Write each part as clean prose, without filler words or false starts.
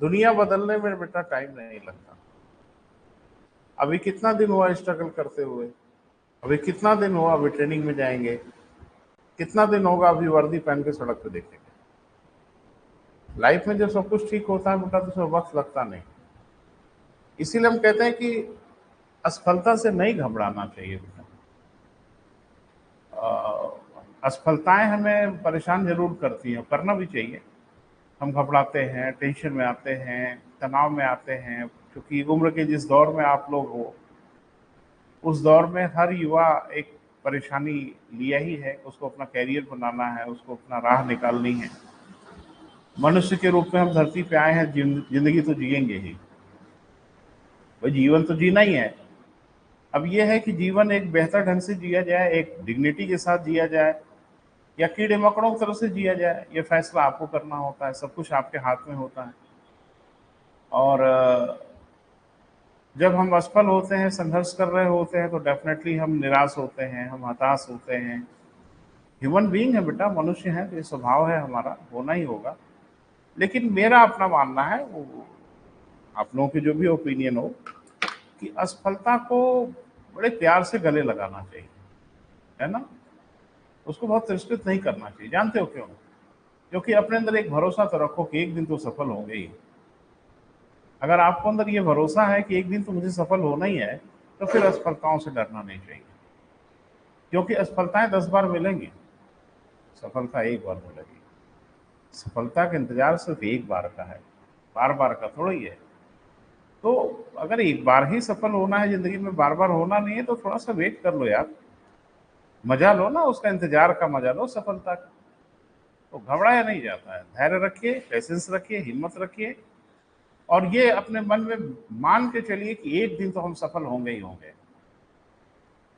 दुनिया बदलने में बेटा टाइम नहीं लगता। अभी कितना दिन हुआ स्ट्रगल करते हुए, अभी कितना दिन हुआ अभी ट्रेनिंग में जाएंगे, कितना दिन होगा अभी वर्दी पहन के सड़क पे देखेंगे। लाइफ में जब सब कुछ ठीक होता है बेटा तो उसमें वक्त लगता नहीं। इसीलिए हम कहते हैं कि असफलता से नहीं घबराना चाहिए बेटा। असफलताएं हमें परेशान जरूर करती हैं, करना भी चाहिए। हम घबराते हैं, टेंशन में आते हैं, तनाव में आते हैं, क्योंकि उम्र के जिस दौर में आप लोग हो उस दौर में हर युवा एक परेशानी लिया ही है। उसको अपना कैरियर बनाना है, उसको अपना राह निकालनी है। मनुष्य के रूप में हम धरती पे आए हैं, जिंदगी तो जिएंगे ही, भाई जीवन तो जीना ही है। अब यह है कि जीवन एक बेहतर ढंग से जिया जाए, एक डिग्निटी के साथ जिया जाए, या कीड़े मकड़ों की तरफ से जिया जाए, ये फैसला आपको करना होता है। सब कुछ आपके हाथ में होता है। और जब हम असफल होते हैं, संघर्ष कर रहे होते हैं, तो डेफिनेटली हम निराश होते हैं, हम हताश होते हैं। ह्यूमन बीइंग है बेटा, मनुष्य है, तो ये स्वभाव है हमारा, होना ही होगा। लेकिन मेरा अपना मानना है, वो आप लोगों की जो भी ओपिनियन हो, कि असफलता को बड़े प्यार से गले लगाना चाहिए, है ना। उसको बहुत तिरस्कृत नहीं करना चाहिए। जानते हो क्यों? क्योंकि अपने अंदर एक भरोसा तो रखो कि एक दिन तो सफल होंगे ही। अगर आपको अंदर ये भरोसा है कि एक दिन तो मुझे सफल होना ही है, तो फिर असफलताओं से डरना नहीं चाहिए। क्योंकि असफलताएं 10 बार मिलेंगी, सफलता एक बार मिलेगी। सफलता का इंतजार सिर्फ एक बार का है, बार बार का थोड़ा ही है। तो अगर एक बार ही सफल होना है जिंदगी में, बार बार होना नहीं है, तो थोड़ा सा वेट कर लो यार, मजा लो ना उसका, इंतजार का मजा लो सफलता का। तो घबराया नहीं जाता है। धैर्य रखिए, पेशेंस रखिए, हिम्मत रखिए, और ये अपने मन में मान के चलिए कि एक दिन तो हम सफल होंगे ही होंगे।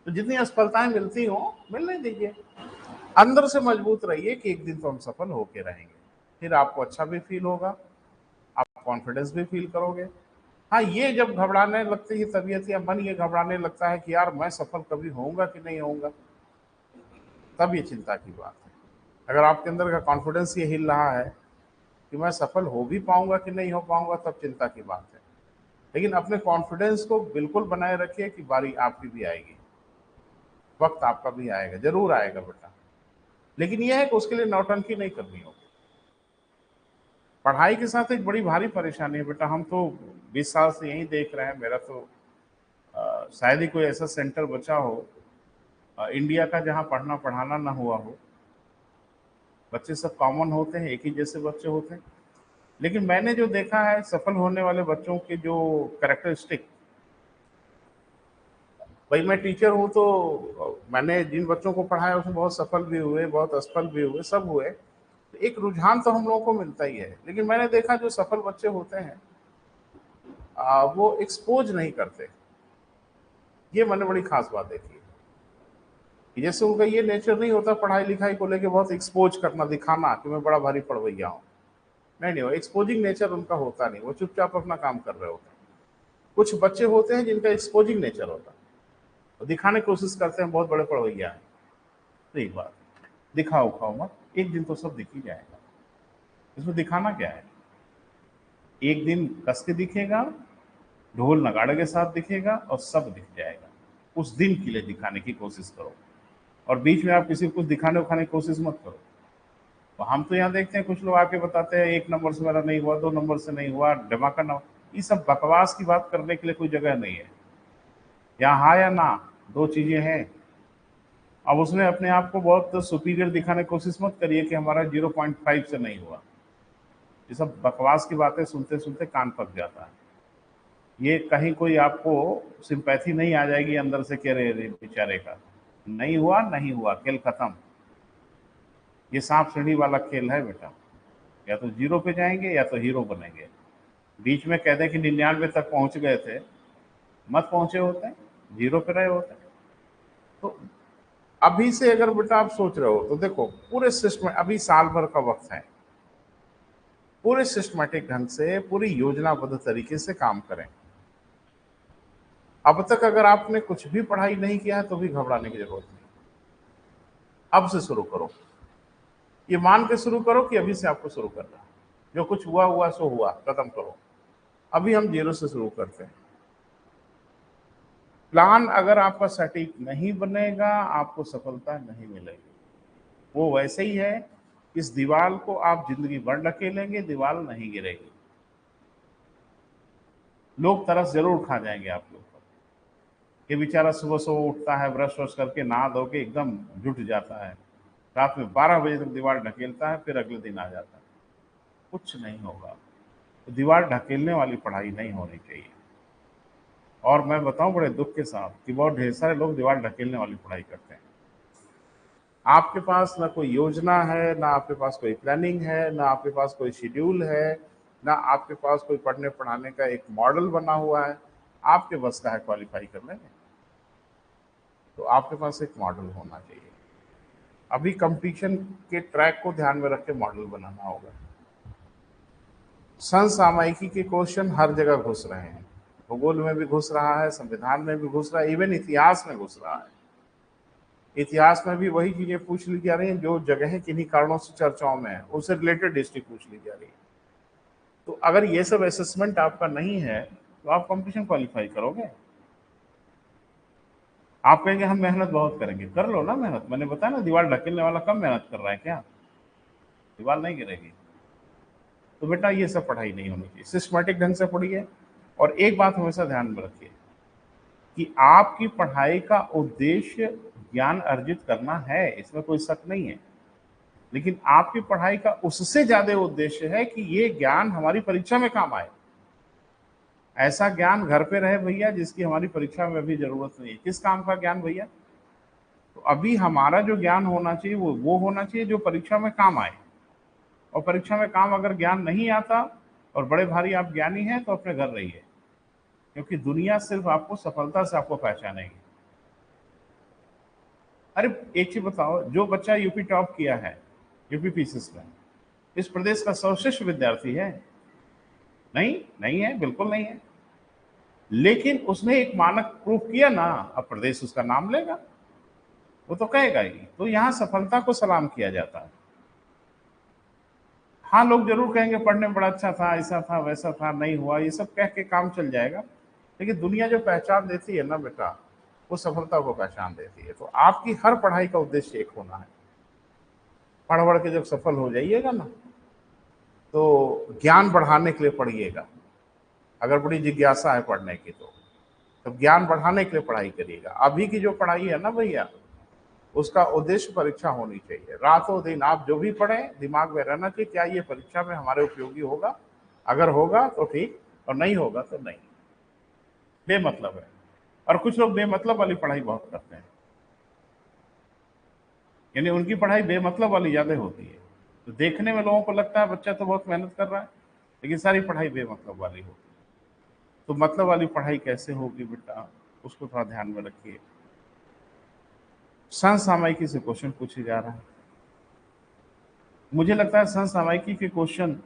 तो जितनी असफलताएं मिलती हो, मिलने दीजिए। अंदर से मजबूत रहिए कि एक दिन तो हम सफल होके रहेंगे। फिर आपको अच्छा भी फील होगा, आप कॉन्फिडेंस भी फील करोगे। हाँ, ये जब घबराने लगती है तबीयत या मन ये घबराने लगता है कि यार मैं सफल कभी होऊंगा कि नहीं होऊंगा, तब ये चिंता की बात है। अगर आपके अंदर का कॉन्फिडेंस ये हिल रहा है कि मैं सफल हो भी पाऊंगा कि नहीं हो पाऊंगा, तब चिंता की बात है। लेकिन अपने कॉन्फिडेंस को बिल्कुल बनाए रखिए कि बारी आपकी भी आएगी, वक्त आपका भी आएगा, जरूर आएगा बेटा। लेकिन यह है कि उसके लिए नौटंकी नहीं करनी होगी। पढ़ाई के साथ एक बड़ी भारी परेशानी है बेटा। हम तो 20 साल से यही देख रहे हैं। मेरा तो शायद ही कोई ऐसा सेंटर बचा हो इंडिया का जहाँ पढ़ना पढ़ाना ना हुआ हो। बच्चे सब कॉमन होते हैं, एक ही जैसे बच्चे होते हैं। लेकिन मैंने जो देखा है सफल होने वाले बच्चों के जो कैरेक्टरिस्टिक, भाई मैं टीचर हूँ तो मैंने जिन बच्चों को पढ़ाया उसमें बहुत सफल भी हुए, बहुत असफल भी हुए, सब हुए। तो एक रुझान तो हम लोगों को मिलता ही है। लेकिन मैंने देखा जो सफल बच्चे होते हैं वो एक्सपोज नहीं करते। ये मैंने बड़ी खास बात देखी है कि जैसे उनका ये नेचर नहीं होता पढ़ाई लिखाई को लेके बहुत एक्सपोज करना, दिखाना कि मैं बड़ा भारी पढ़वैया हूँ। नहीं नहीं, वो एक्सपोजिंग नेचर उनका होता नहीं, वो चुपचाप अपना काम कर रहे होते हैं। कुछ बच्चे होते हैं जिनका एक्सपोजिंग नेचर होता है, वो दिखाने की कोशिश करते हैं बहुत बड़े पढ़वैया हैं। तो एक बात, दिखाओ खाओ मत, एक दिन तो सब दिख ही जाएगा। इसमें दिखाना क्या है? एक दिन कस के दिखेगा, ढोल नगाड़े के साथ दिखेगा और सब दिख जाएगा। उस दिन के लिए दिखाने की कोशिश करो, और बीच में आप किसी को कुछ दिखाने उखाने की कोशिश मत करो। तो हम तो यहाँ देखते हैं कुछ लोग आके बताते हैं 1 नंबर से मेरा नहीं हुआ, 2 नंबर से नहीं हुआ, धमाका ना। ये सब बकवास की बात करने के लिए कोई जगह नहीं है। यहाँ हाँ या ना, दो चीजें हैं। अब उसमें अपने आप को बहुत सुपीरियर दिखाने की कोशिश मत करिए कि हमारा 0.5 से नहीं हुआ। ये सब बकवास की बातें सुनते सुनते कान पक जाता है। ये कहीं कोई आपको सिंपैथी नहीं आ जाएगी अंदर से कि अरे अरे बेचारे का नहीं हुआ, नहीं हुआ, खेल खत्म। ये सांप सीढ़ी वाला खेल है बेटा। या तो जीरो पे जाएंगे या तो हीरो बनेंगे। बीच में कह दें कि 99 तक पहुंच गए थे, मत पहुंचे होते, जीरो पे रहे होते। तो अभी से अगर बेटा आप सोच रहे हो तो देखो, पूरे सिस्टम अभी साल भर का वक्त है, पूरे सिस्टमेटिक ढंग से पूरी योजनाबद्ध तरीके से काम करें। अब तक अगर आपने कुछ भी पढ़ाई नहीं किया है तो भी घबराने की जरूरत नहीं। अब से शुरू करो, ये मान के शुरू करो कि अभी से आपको शुरू करना है। जो कुछ हुआ हुआ सो हुआ, खत्म करो। अभी हम जीरो से शुरू करते हैं। प्लान अगर आपका सटीक नहीं बनेगा, आपको सफलता नहीं मिलेगी। वो वैसे ही है, इस दीवार को आप जिंदगी भर ढकेलेंगे, दीवार नहीं गिरेगी। लोग तरस जरूर खा जाएंगे आपके ऊपर। ये बेचारा सुबह सुबह उठता है, ब्रश व्रश करके नहा धो के एकदम जुट जाता है, रात में 12 बजे तक दीवार ढकेलता है, फिर अगले दिन आ जाता है। कुछ नहीं होगा। तो दीवार ढकेलने वाली पढ़ाई नहीं होनी चाहिए। और मैं बताऊं बड़े दुख के साथ कि बहुत ढेर सारे लोग दीवार ढकेलने वाली पढ़ाई करते हैं। आपके पास ना कोई योजना है, ना आपके पास कोई प्लानिंग है, ना आपके पास कोई शेड्यूल है, ना आपके पास कोई पढ़ने पढ़ाने का एक मॉडल बना हुआ है। आपके बस का है क्वालिफाई करने में, तो आपके पास एक मॉडल होना चाहिए। अभी कंपटीशन के ट्रैक को ध्यान में रख के मॉडल बनाना होगा। समसामयिकी के क्वेश्चन हर जगह घुस रहे हैं, भूगोल में भी घुस रहा है, संविधान में भी घुस रहा है, इवन इतिहास में घुस रहा है। इतिहास में भी वही चीजें पूछ ली जा रही हैं जो जगह किन्हीं कारणों से चर्चाओं में है, उससे रिलेटेड डिस्ट्रिक्ट पूछ ली जा रही है। तो अगर ये सब असेसमेंट आपका नहीं है तो आप कंपटीशन क्वालिफाई करोगे? आप कहेंगे हम मेहनत बहुत करेंगे, कर लो ना मेहनत। मैंने बताया ना, दीवार ढकेलने वाला कम मेहनत कर रहा है क्या? दीवार नहीं गिरेगी। तो बेटा ये सब पढ़ाई नहीं होनी चाहिए, सिस्टमेटिक ढंग से पढ़िए। और एक बात हमेशा ध्यान में रखिए कि आपकी पढ़ाई का उद्देश्य ज्ञान अर्जित करना है, इसमें कोई शक नहीं है। लेकिन आपकी पढ़ाई का उससे ज्यादा उद्देश्य है कि ये ज्ञान हमारी परीक्षा में काम आए। ऐसा ज्ञान घर पे रहे भैया जिसकी हमारी परीक्षा में भी जरूरत नहीं है। किस काम का ज्ञान भैया? तो अभी हमारा जो ज्ञान होना चाहिए वो होना चाहिए जो परीक्षा में काम आए। और परीक्षा में काम अगर ज्ञान नहीं आता और बड़े भारी आप ज्ञानी हैं तो अपने घर रहिए, क्योंकि दुनिया सिर्फ आपको सफलता से आपको पहचानेगी। अरे एक चीज बताओ, जो बच्चा यूपी टॉप किया है, यूपी पीसीएस में, इस प्रदेश का सर्वश्रेष्ठ विद्यार्थी है? नहीं, नहीं है, बिल्कुल नहीं है। लेकिन उसने एक मानक प्रूफ किया ना, अब प्रदेश उसका नाम लेगा, वो तो कहेगा ही। तो यहाँ सफलता को सलाम किया जाता है। हाँ, लोग जरूर कहेंगे पढ़ने में बड़ा अच्छा था, ऐसा था, वैसा था, नहीं हुआ, ये सब कह के काम चल जाएगा। लेकिन दुनिया जो पहचान देती है ना बेटा, वो सफलता को पहचान देती है। तो आपकी हर पढ़ाई का उद्देश्य एक होना है। पढ़ पढ़ के जब सफल हो जाइएगा ना, तो ज्ञान बढ़ाने के लिए पढ़िएगा। अगर बड़ी जिज्ञासा है पढ़ने की तो ज्ञान बढ़ाने के लिए पढ़ाई करिएगा। अभी की जो पढ़ाई है ना भैया, उसका उद्देश्य परीक्षा होनी चाहिए। रातों दिन आप जो भी पढ़ें, दिमाग में रहना चाहिए क्या ये परीक्षा में हमारे उपयोगी होगा। अगर होगा तो ठीक, और नहीं होगा तो नहीं। बेमतलब है। और कुछ लोग बेमतलब वाली पढ़ाई बहुत करते हैं, यानी उनकी पढ़ाई बेमतलब वाली ज्यादा होती है। तो देखने में लोगों को लगता है बच्चा तो बहुत मेहनत कर रहा है, लेकिन सारी पढ़ाई बेमतलब वाली होती है। तो मतलब वाली पढ़ाई कैसे होगी बेटा, उसको थोड़ा ध्यान में रखिए। समसामयिकी से क्वेश्चन पूछे जा रहा है। मुझे लगता है समसामयिकी के क्वेश्चन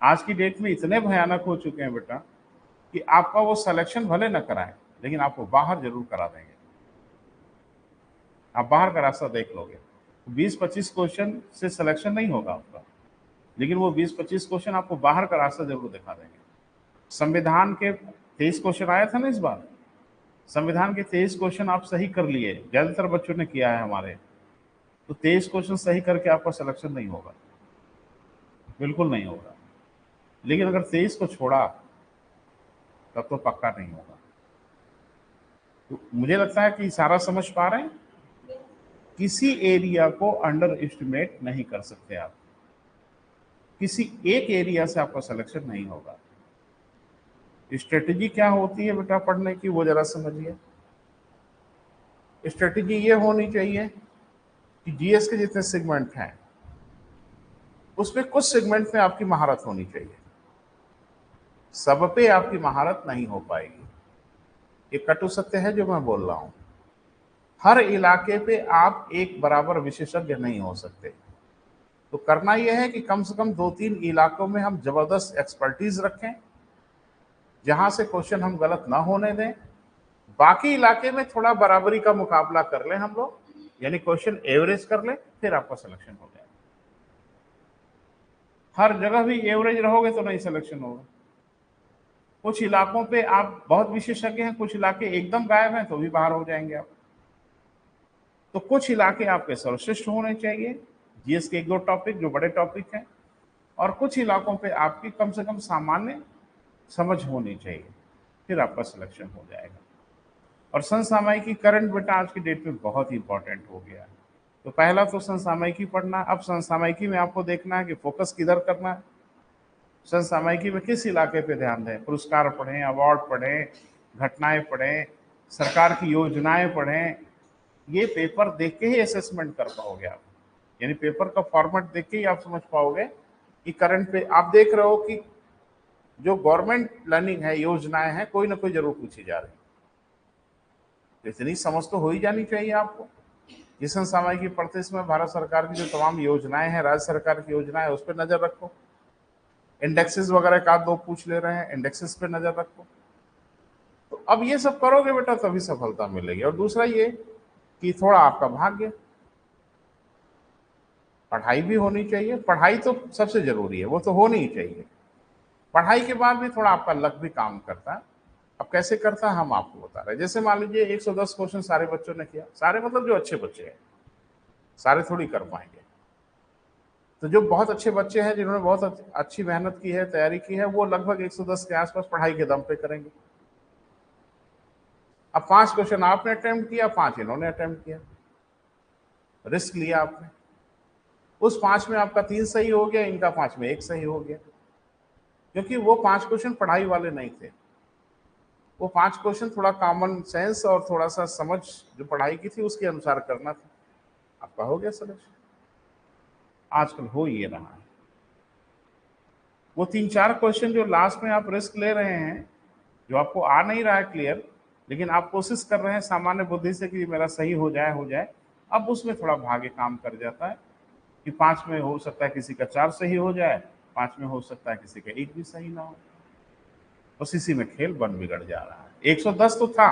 आज की डेट में इतने भयानक हो चुके हैं बेटा कि आपका वो सिलेक्शन भले न कराए, लेकिन आपको बाहर जरूर करा देंगे। आप बाहर का रास्ता देख लोगे। 20-25 क्वेश्चन से सिलेक्शन नहीं होगा आपका, लेकिन वो 20-25 क्वेश्चन आपको बाहर का रास्ता जरूर दिखा देंगे। संविधान के 23 क्वेश्चन आया था ना इस बार, संविधान के 23 क्वेश्चन आप सही कर लिए, ज्यादातर बच्चों ने किया है हमारे। तो 23 क्वेश्चन सही करके आपका सिलेक्शन नहीं होगा, बिल्कुल नहीं होगा। लेकिन अगर 23 को छोड़ा तब तो पक्का नहीं होगा। तो मुझे लगता है कि सारा समझ पा रहे हैं। किसी एरिया को अंडर एस्टिमेट नहीं कर सकते आप। किसी एक एरिया से आपका सिलेक्शन नहीं होगा। स्ट्रेटेजी क्या होती है बेटा पढ़ने की, वो जरा समझिए। स्ट्रेटेजी ये होनी चाहिए कि जीएस के जितने सेगमेंट हैं उसमें कुछ सेगमेंट में आपकी महारत होनी चाहिए। सब पे आपकी महारत नहीं हो पाएगी, ये कटु सत्य है जो मैं बोल रहा हूं। हर इलाके पे आप एक बराबर विशेषज्ञ नहीं हो सकते। तो करना यह है कि कम से कम 2-3 इलाकों में हम जबरदस्त एक्सपर्टीज रखें, जहां से क्वेश्चन हम गलत ना होने दें। बाकी इलाके में थोड़ा बराबरी का मुकाबला कर लें हम लोग, यानी क्वेश्चन एवरेज कर लें, फिर आपका सिलेक्शन हो जाए। हर जगह भी एवरेज रहोगे तो नहीं सिलेक्शन होगा। कुछ इलाकों पे आप बहुत विशेषज्ञ हैं, कुछ इलाके एकदम गायब हैं तो भी बाहर हो जाएंगे आप। तो कुछ इलाके आपके सर्वश्रेष्ठ होने चाहिए, जीएस के एक दो टॉपिक जो बड़े टॉपिक हैं, और कुछ इलाकों पे आपकी कम से कम सामान्य समझ होनी चाहिए, फिर आपका सिलेक्शन हो जाएगा। और समसामयिकी करंट बेटा आज की डेट में बहुत ही इंपॉर्टेंट हो गया है। तो पहला तो समसामयिकी पढ़ना। अब समसामयिकी में आपको देखना है कि फोकस किधर करना है। समसामयिकी में किस इलाके पे ध्यान दें, पुरस्कार पढ़ें, अवार्ड पढ़ें, घटनाएं पढ़ें, सरकार की योजनाएं पढ़ें। ये पेपर देख के ही असेसमेंट कर पाओगे आप, यानी पेपर का फॉर्मेट देख के ही आप समझ पाओगे कि करंट पे आप देख रहे हो कि जो गवर्नमेंट प्लानिंग है, योजनाएं हैं, कोई ना कोई जरूर पूछी जा रही है। तो इतनी समझ तो हो ही जानी चाहिए आपको। जिस समसामयिकी पढ़ते इसमें भारत सरकार की जो तमाम योजनाएं हैं, राज्य सरकार की योजनाएं, उस पर नजर रखो। इंडेक्सेस वगैरह का दो पूछ ले रहे हैं, इंडेक्सेस पे नजर रखो। तो अब ये सब करोगे बेटा तभी सफलता मिलेगी। और दूसरा ये कि थोड़ा आपका भाग्य, पढ़ाई भी होनी चाहिए। पढ़ाई तो सबसे जरूरी है, वो तो होनी ही चाहिए। पढ़ाई के बाद भी थोड़ा आपका लक भी काम करता है। अब कैसे करता है हम आपको बता रहे हैं। जैसे मान लीजिए 110 क्वेश्चन सारे बच्चों ने किया, सारे मतलब जो अच्छे बच्चे हैं, सारे थोड़ी कर पाएंगे। तो जो बहुत अच्छे बच्चे हैं, जिन्होंने बहुत अच्छी मेहनत की है, तैयारी की है, वो लगभग 110 के आसपास पढ़ाई के दम पे करेंगे। अब 5 क्वेश्चन आपने अटेम्प्ट किया, 5 इन्होंने अटेम्प्ट किया, रिस्क लिया आपने। उस 5 में आपका 3 सही हो गया, इनका 5 में 1 सही हो गया, क्योंकि वो 5 क्वेश्चन पढ़ाई वाले नहीं थे। वो 5 क्वेश्चन थोड़ा कॉमन सेंस और थोड़ा सा समझ जो पढ़ाई की थी उसके अनुसार करना था। आपका हो गया सिलेक्शन। आजकल हो ये रहा है। वो 3-4 क्वेश्चन जो लास्ट में आप रिस्क ले रहे हैं, जो आपको आ नहीं रहा है क्लियर, लेकिन आप कोशिश कर रहे हैं सामान्य बुद्धि से कि मेरा सही हो जाए, अब उसमें थोड़ा भाग्य काम कर जाता है कि 5 में हो सकता है किसी का 4 सही हो जाए, 5 में हो सकता है किसी का 1 भी सही ना हो। बस इसी में खेल बन बिगड़ जा रहा है। 110 तो था,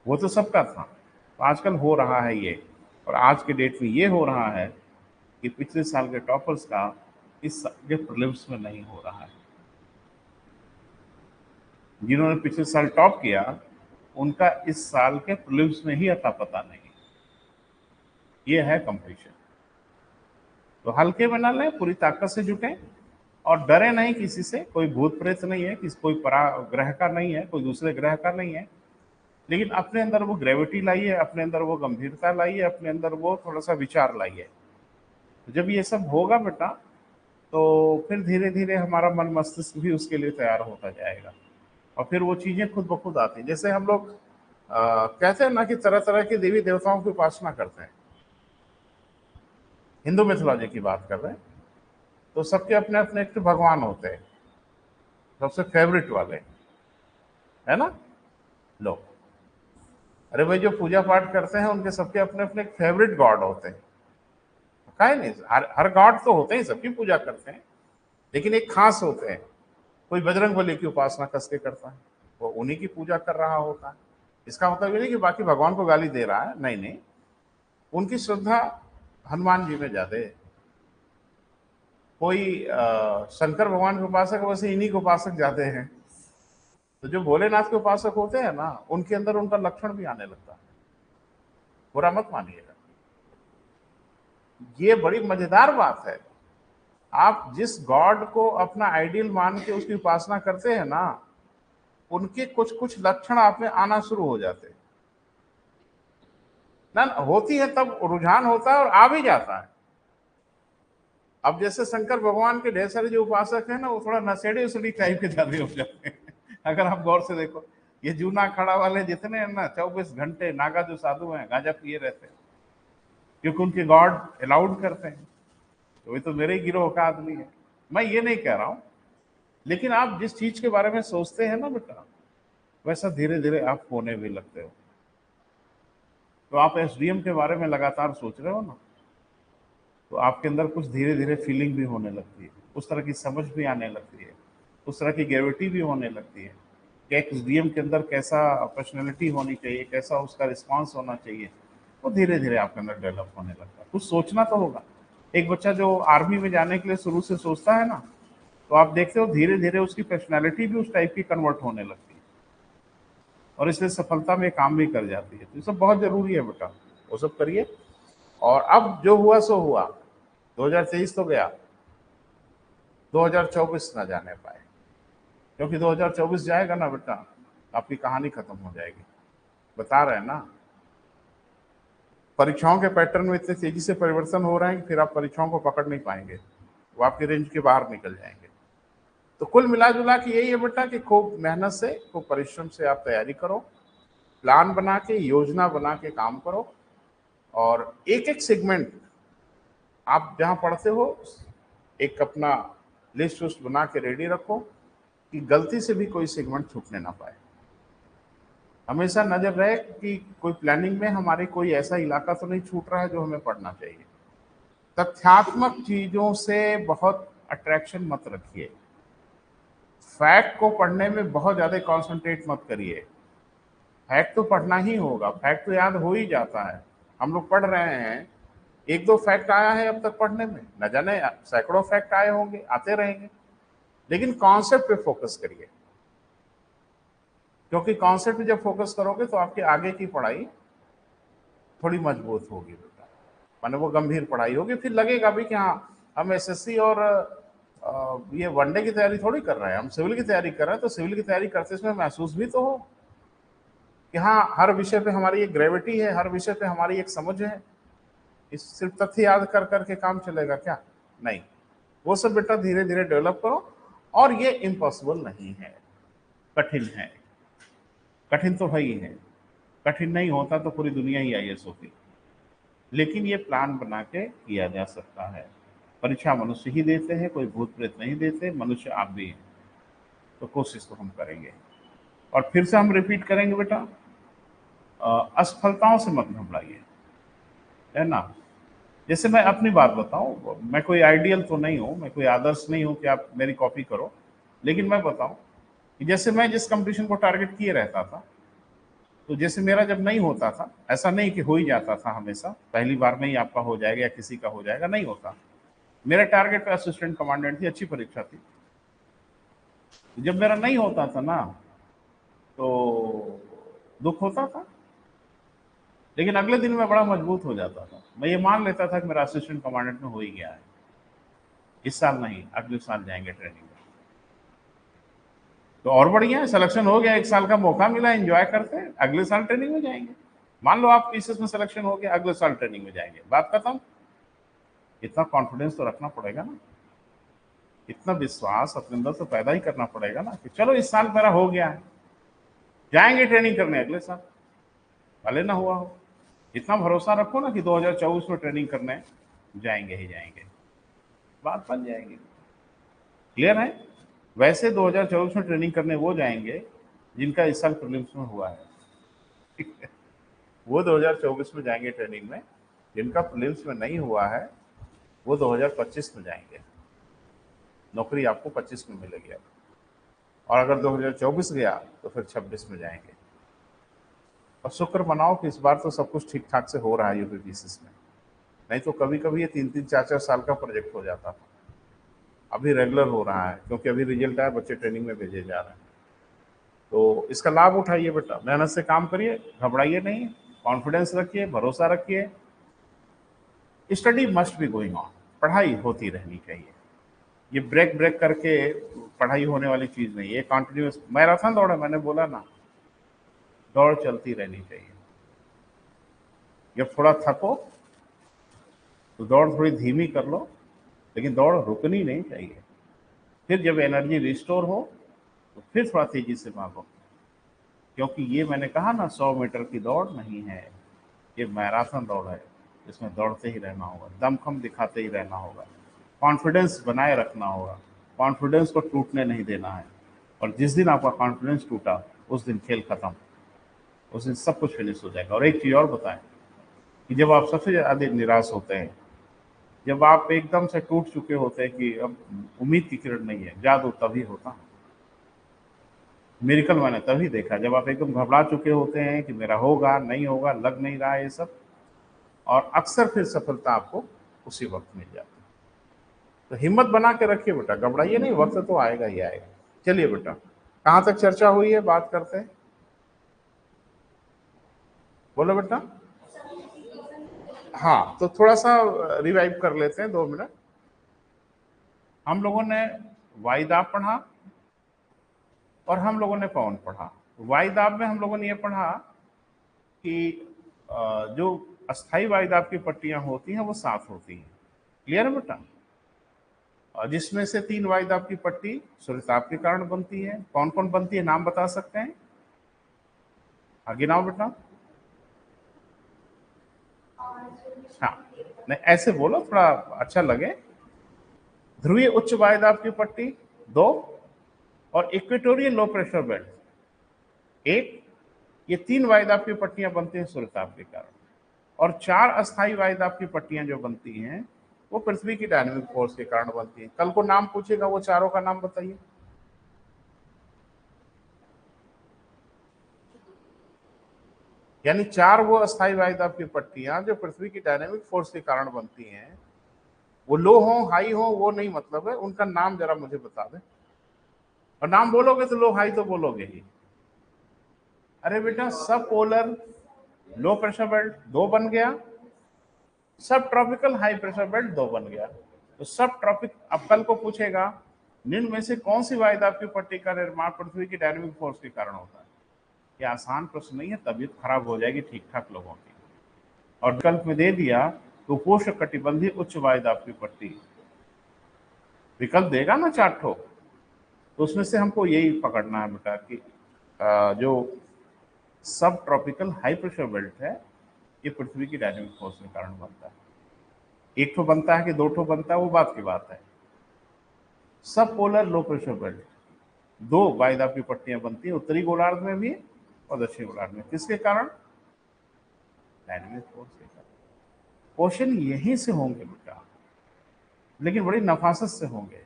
वो तो सबका था। तो आजकल हो रहा है ये, और आज के डेट में ये हो रहा है कि पिछले साल के टॉपर्स का इस साल के प्रीलिम्स में नहीं हो रहा है। जिन्होंने पिछले साल टॉप किया उनका इस साल के प्रीलिम्स में ही अता पता नहीं। ये है कंपटीशन। तो हल्के में ना लें, पूरी ताकत से जुटें और डरे नहीं किसी से। कोई भूत प्रेत नहीं है, किसी कोई परा ग्रह का नहीं है, कोई दूसरे ग्रह का नहीं है, लेकिन अपने अंदर वो ग्रेविटी लाइए, अपने अंदर वो गंभीरता लाइए, अपने अंदर वो थोड़ा सा विचार लाइए। तो जब ये सब होगा बेटा, तो फिर धीरे धीरे हमारा मन मस्तिष्क भी उसके लिए तैयार होता जाएगा, और फिर वो चीजें खुद ब खुद आती हैं। जैसे हम लोग कहते हैं ना कि तरह तरह के देवी देवताओं की उपासना करते हैं, हिंदू मिथोलॉजी की बात कर रहे हैं, तो सबके अपने अपने एक भगवान होते हैं, सबसे फेवरेट वाले, है ना। लो, अरे भाई जो पूजा पाठ करते हैं उनके सबके अपने अपने फेवरेट गॉड होते हैं। काहे नहीं, हर गॉड तो होते हैं, सबकी पूजा करते हैं, लेकिन एक खास होते हैं। कोई बजरंग बली की उपासना कस के करता है, वो उन्हीं की पूजा कर रहा होता है। इसका मतलब ये नहीं कि बाकी भगवान को गाली दे रहा है, नहीं नहीं, उनकी श्रद्धा हनुमान जी में ज्यादा है। कोई शंकर भगवान के उपासक, वैसे इन्हीं के उपासक ज्यादा हैं। तो जो भोलेनाथ के उपासक होते हैं ना, उनके अंदर उनका लक्षण भी आने लगता है। बुरा मत मानिएगा, ये बड़ी मजेदार बात है। आप जिस गॉड को अपना आइडियल मान के उसकी उपासना करते हैं ना, उनके कुछ कुछ लक्षण आप में आना शुरू हो जाते हैं ना। होती है तब रुझान होता है और आ भी जाता है। अब जैसे शंकर भगवान के ढेर सारे जो उपासक है ना, वो थोड़ा नशेड़ी उसेड़ी टाइप के ज्यादा हो जाते हैं। अगर आप गौर से देखो, ये जूना खड़ा वाले जितने हैं ना, 24 घंटे नागा जो साधु हैं गांजा पिए रहते हैं, क्योंकि उनके गॉड अलाउड करते हैं। तो ये तो मेरे ही गिरोह का आदमी है, मैं ये नहीं कह रहा हूं। लेकिन आप जिस चीज के बारे में सोचते हैं ना बेटा, वैसा धीरे धीरे आप होने भी लगते हो। तो आप एसडीएम के बारे में लगातार सोच रहे हो ना, तो आपके अंदर कुछ धीरे धीरे फीलिंग भी होने लगती है, उस तरह की समझ भी आने लगती है, उस तरह की ग्रेविटी भी होने लगती है कि एक एसडीएम के अंदर कैसा पर्सनैलिटी होनी चाहिए, कैसा उसका रिस्पॉन्स होना चाहिए। वो धीरे धीरे आपके अंदर डेवलप होने लगता है। कुछ सोचना तो होगा, एक बच्चा जो आर्मी में जाने के लिए शुरू से सोचता है ना, तो आप देखते हो धीरे धीरे उसकी पर्सनैलिटी भी उस टाइप की कन्वर्ट होने लगती है और इसलिए सफलता में काम भी कर जाती है। तो ये सब बहुत जरूरी है बेटा, वो सब करिए। और अब जो हुआ सो हुआ, 2023 तो गया, 2024 ना जाने पाए, क्योंकि 2024 जाएगा ना बेटा, आपकी कहानी खत्म हो जाएगी। बता रहे हैं ना, परीक्षाओं के पैटर्न में इतने तेजी से परिवर्तन हो रहे हैं कि फिर आप परीक्षाओं को पकड़ नहीं पाएंगे, वो आपकी रेंज के बाहर निकल जाएंगे। तो कुल मिला जुला के यही है बेटा कि खूब मेहनत से, खूब परिश्रम से आप तैयारी करो, प्लान बना के, योजना बना के काम करो, और एक एक सेगमेंट आप जहां पढ़ते हो एक अपना लिस्ट उस्ट बना के रेडी रखो कि गलती से भी कोई सेगमेंट छूटने ना पाए। हमेशा नजर रहे कि कोई प्लानिंग में हमारे कोई ऐसा इलाका तो नहीं छूट रहा है जो हमें पढ़ना चाहिए। तथ्यात्मक चीजों से बहुत अट्रैक्शन मत रखिए, फैक्ट को पढ़ने में बहुत ज्यादा कॉन्सेंट्रेट मत करिए। फैक्ट तो पढ़ना ही होगा, फैक्ट तो याद हो ही जाता है। हम लोग पढ़ रहे हैं, एक दो फैक्ट आया है अब तक पढ़ने में, न जाने सैकड़ों फैक्ट आए होंगे, आते रहेंगे, लेकिन कॉन्सेप्ट पे फोकस करिए, क्योंकि कॉन्सेप्ट पे जब फोकस करोगे तो आपकी आगे की पढ़ाई थोड़ी मजबूत होगी बेटा, माने वो गंभीर पढ़ाई होगी। फिर लगेगा भी कि हाँ, हम एसएससी और ये वनडे की तैयारी थोड़ी कर रहे हैं, हम सिविल की तैयारी कर रहे हैं। तो सिविल की तैयारी करते समय महसूस भी तो हो कि हाँ, हर विषय पे हमारी एक ग्रेविटी है, हर विषय पे हमारी एक समझ है। इस सिर्फ तथ्य याद कर करके काम चलेगा क्या? नहीं, वो सब बेटा धीरे धीरे डेवलप करो। और ये इम्पॉसिबल नहीं है, कठिन है, कठिन तो है ही है। कठिन नहीं होता तो पूरी दुनिया ही आईएएस होती, लेकिन ये प्लान बना के किया जा सकता है। परीक्षा मनुष्य ही देते हैं, कोई भूत प्रेत नहीं देते, मनुष्य आप भी हैं। तो कोशिश तो हम करेंगे, और फिर से हम रिपीट करेंगे बेटा, असफलताओं से मत घबराइए, है ना। जैसे मैं अपनी बात बताऊं, मैं कोई आइडियल तो नहीं हूं, मैं कोई आदर्श नहीं हूं कि आप मेरी कॉपी करो, लेकिन मैं बताऊं कि जैसे मैं जिस कंपटीशन को टारगेट किए रहता था, तो जैसे मेरा जब नहीं होता था, ऐसा नहीं कि हो ही जाता था हमेशा, पहली बार में ही आपका हो जाएगा या किसी का हो जाएगा, नहीं होता। मेरा टारगेट असिस्टेंट कमांडेंट थी, अच्छी परीक्षा थी। जब मेरा नहीं होता था ना, तो दुख होता था, लेकिन अगले दिन मैं बड़ा मजबूत हो जाता था। मैं ये मान लेता था कि मेरा असिस्टेंट कमांडेंट में हो ही गया है, इस साल नहीं, अगले साल जाएंगे ट्रेनिंग में। तो और बढ़िया है, सिलेक्शन हो गया, एक साल का मौका मिला, एंजॉय करते हैं, अगले साल ट्रेनिंग में जाएंगे। मान लो आप पीसीएस में सिलेक्शन हो गया, अगले साल ट्रेनिंग में जाएंगे, बात खत्म। इतना कॉन्फिडेंस तो रखना पड़ेगा ना, इतना विश्वास अपने अंदर तो पैदा ही करना पड़ेगा ना कि चलो इस साल मेरा हो गया है, जाएंगे ट्रेनिंग करने अगले साल, भले ना हुआ हो। इतना भरोसा रखो ना कि 2024 में ट्रेनिंग करने जाएंगे ही जाएंगे, बात बन जाएगी। क्लियर है? वैसे 2024 में ट्रेनिंग करने वो जाएंगे जिनका इस साल प्रीलिम्स में हुआ है। ठीक है? वो 2024 में जाएंगे ट्रेनिंग में, जिनका प्रीलिम्स में नहीं हुआ है वो 2025 में जाएंगे। नौकरी आपको 25 में मिलेगी अब, और अगर 2024 गया तो फिर 26 में जाएंगे। और शुक्र मनाओ कि इस बार तो सब कुछ ठीक ठाक से हो रहा है यूपीपीसीएस में, नहीं तो कभी कभी ये 3-3, 4-4 साल का प्रोजेक्ट हो जाता था। अभी रेगुलर हो रहा है, क्योंकि अभी रिजल्ट आया, बच्चे ट्रेनिंग में भेजे जा रहे हैं। तो इसका लाभ उठाइए बेटा, मेहनत से काम करिए, घबराइए नहीं, कॉन्फिडेंस रखिए, भरोसा रखिए। Study must be going on, पढ़ाई होती रहनी चाहिए। ये ब्रेक ब्रेक करके पढ़ाई होने वाली चीज़ नहीं, ये कॉन्टिन्यूस मैराथन दौड़ है, मैंने बोला ना, दौड़ चलती रहनी चाहिए। जब थोड़ा थको तो दौड़ थोड़ी धीमी कर लो, लेकिन दौड़ रुकनी नहीं चाहिए। फिर जब एनर्जी रिस्टोर हो तो फिर थोड़ा तेजी से भागो, क्योंकि ये मैंने कहा ना, 100 मीटर की दौड़ नहीं है, ये मैराथन दौड़ है। इसमें दौड़ते ही रहना होगा, दमखम दिखाते ही रहना होगा, कॉन्फिडेंस बनाए रखना होगा, कॉन्फिडेंस को टूटने नहीं देना है। और जिस दिन आपका कॉन्फिडेंस टूटा, उस दिन खेल खत्म, उस दिन सब कुछ फिनिश हो जाएगा। और एक चीज़ और बताएं कि जब आप सबसे ज़्यादा निराश होते हैं, जब आप एकदम से टूट चुके होते हैं कि अब उम्मीद की किरण नहीं है, जादू तभी होता है। मिरेकल मैंने तभी देखा जब आप एकदम घबरा चुके होते हैं कि मेरा होगा नहीं होगा, लग नहीं रहा है ये सब। और अक्सर फिर सफलता आपको उसी वक्त मिल जाता है। तो हिम्मत बना के रखिए बेटा, घबराइए नहीं, वक्त तो आएगा ही आएगा। चलिए बेटा, कहाँ तक चर्चा हुई है, बात करते हैं, बोलो बेटा। हाँ, तो थोड़ा सा रिवाइव कर लेते हैं, 2 मिनट। हम लोगों ने वायुदाब पढ़ा और हम लोगों ने पवन पढ़ा। वायुदाब में हम लोगों ने ये पढ़ा कि जो अस्थाई वायुदाब की पट्टियां होती हैं वो 7 होती हैं। क्लियर है बेटा? और जिसमें से 3 वायुदाब की पट्टी सूर्यताप के कारण बनती है। कौन कौन बनती है, नाम बता सकते हैं? आगे नाम बेटा। हाँ, नहीं ऐसे बोलो थोड़ा अच्छा लगे। ध्रुवीय उच्च वायुदाब की पट्टी 2 और इक्वेटोरियल लो प्रेशर बेल्ट 1। ये 3 वायुदाब की पट्टियां बनती हैं सूर्यताप के कारण, और 4 अस्थाई वायुदाब की पट्टियां जो बनती हैं वो पृथ्वी की डायनेमिक फोर्स के कारण बनती हैं। कल को नाम पूछेगा, वो चारों का नाम बताइए। यानी 4 वो अस्थाई वायुदाब की पट्टियां जो पृथ्वी की डायनेमिक फोर्स के कारण बनती हैं। वो लो हो हाई हो वो नहीं मतलब है, उनका नाम जरा मुझे बता दें। और नाम बोलोगे तो लो हाई तो बोलोगे ही। अरे बेटा, सब पोलर लो प्रेशर बेल्ट 2 बन गया, सब ट्रॉपिकल हाई प्रेशर बेल्ट 2 बन गया। तो सब ट्रॉपिक, अब कल को पूछेगा निम्न में से कौन सी वायुदाब की पट्टी का निर्माण पृथ्वी की डायनेमिक फोर्स के कारण होता है? ये आसान प्रश्न नहीं है, तबीयत खराब हो जाएगी ठीक ठाक लोगों की। और विकल्प में दे दिया तो उपोष्ण कटिबंधीय उच्च वायुदाब की पट्टी, विकल्प देगा ना 4 ठो, तो उसमें से हमको यही पकड़ना है बेटा कि जो सब ट्रॉपिकल हाई प्रेशर बेल्ट है ये पृथ्वी की डायनेमिक फोर्स के कारण बनता है। 1 ठो बनता है कि 2 ठो बनता है वो बात की बात है। सब पोलर लो प्रेशर बेल्ट 2 वायुदाब की पट्टियां बनती है, उत्तरी गोलार्ध में भी और दक्षिणी गोलार्ध में। किसके कारण? डायनेमिक फोर्स के कारण। क्वेश्चन यहीं से होंगे बेटा, लेकिन बड़ी नफासत से होंगे।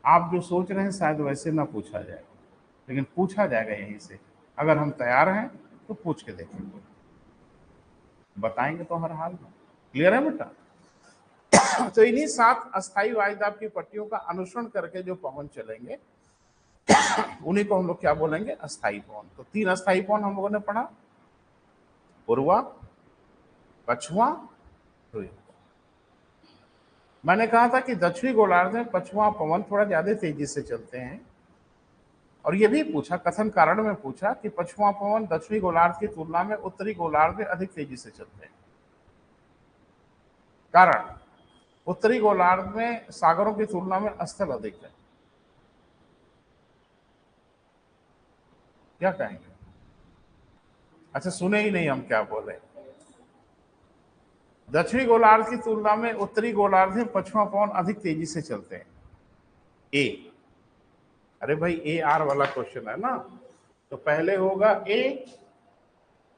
आप जो सोच रहे हैं शायद वैसे ना पूछा जाए, लेकिन पूछा जाएगा यहीं से। अगर हम तैयार हैं तो पूछ के देखेंगे, बताएंगे तो हर हाल में। क्लियर है बेटा? तो इन्हीं 7 अस्थाई वायुदाब की पट्टियों का अनुसरण करके जो पवन चलेंगे उन्हीं को हम लोग क्या बोलेंगे? अस्थाई पवन। तो 3 अस्थाई पवन हम लोगों ने पढ़ा, पूर्वा, पछुआ, ध्रुवीय। मैंने कहा था कि दक्षिणी गोलार्ध में पछुआ पवन थोड़ा ज्यादा तेजी से चलते हैं, और ये भी पूछा, कथन कारण में पूछा कि पछुआ पवन दक्षिणी गोलार्ध की तुलना में उत्तरी गोलार्ध में अधिक तेजी से चलते हैं। कारण, उत्तरी गोलार्ध में सागरों की तुलना में स्थल अधिक है। क्या कहेंगे? अच्छा, सुने ही नहीं हम क्या बोले। दक्षिणी गोलार्ध की तुलना में उत्तरी गोलार्ध में पछुआ पवन अधिक तेजी से चलते हैं। ए, अरे भाई ए आर वाला क्वेश्चन है ना, तो पहले होगा ए,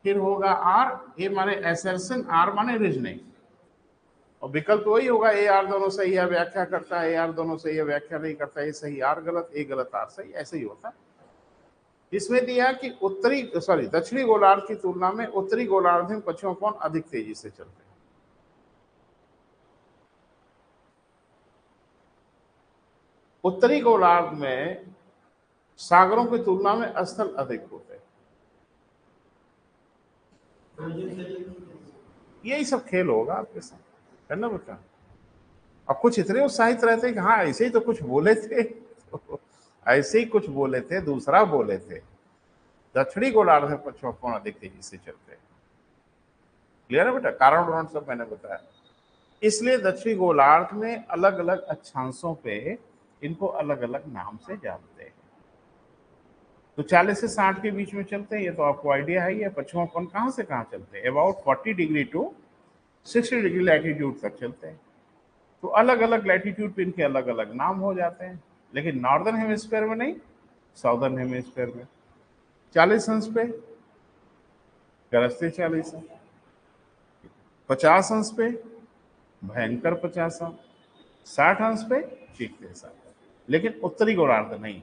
फिर होगा आर। ए माने एसर्शन, आर माने रीजनिंग, और विकल्प वही होगा। ए आर दोनों सही है व्याख्या करता है, ए आर दोनों सही है व्याख्या नहीं करता, ए सही आर गलत, ए गलत आर सही, ऐसे ही होता है। इसमें दिया कि दक्षिणी गोलार्ध की तुलना में उत्तरी गोलार्ध में पछुआ पवन अधिक तेजी से चलते हैं। उत्तरी गोलार्ध में सागरों की तुलना में स्थल अधिक होते हैं। यही सब खेल होगा आपके साथ, है ना बेटा? अब कुछ इतने उत्साहित रहते हैं कि हाँ ऐसे ही तो कुछ बोले थे ऐसे ही कुछ बोले थे, दूसरा बोले थे। दक्षिणी गोलार्ध में पछुआ पवन अधिक तेजी से चलते हैं। क्लियर है बेटा? कारण उदाहरण सब मैंने बताया। इसलिए दक्षिणी गोलार्ध में अलग अलग अक्षांशों पे इनको अलग अलग नाम से जानते हैं। तो 40 से 60 के बीच में चलते हैं, ये तो आपको आइडिया है। ये पछुआ पवन कहाँ से कहाँ चलते हैं? About 40 degree to 60 degree latitude तक चलते हैं। तो अलग अलग लैटिट्यूड पे इनके अलग अलग नाम हो जाते हैं, लेकिन नॉर्दर्न हेमिस्फीयर में नहीं, साउदर्न हेमिस्फीयर में। 40 अंश पे गरजते 40, 50 अंश पे भयंकर 50, 60 अंश पे चीखते 60, लेकिन उत्तरी गोलार्ध नहीं।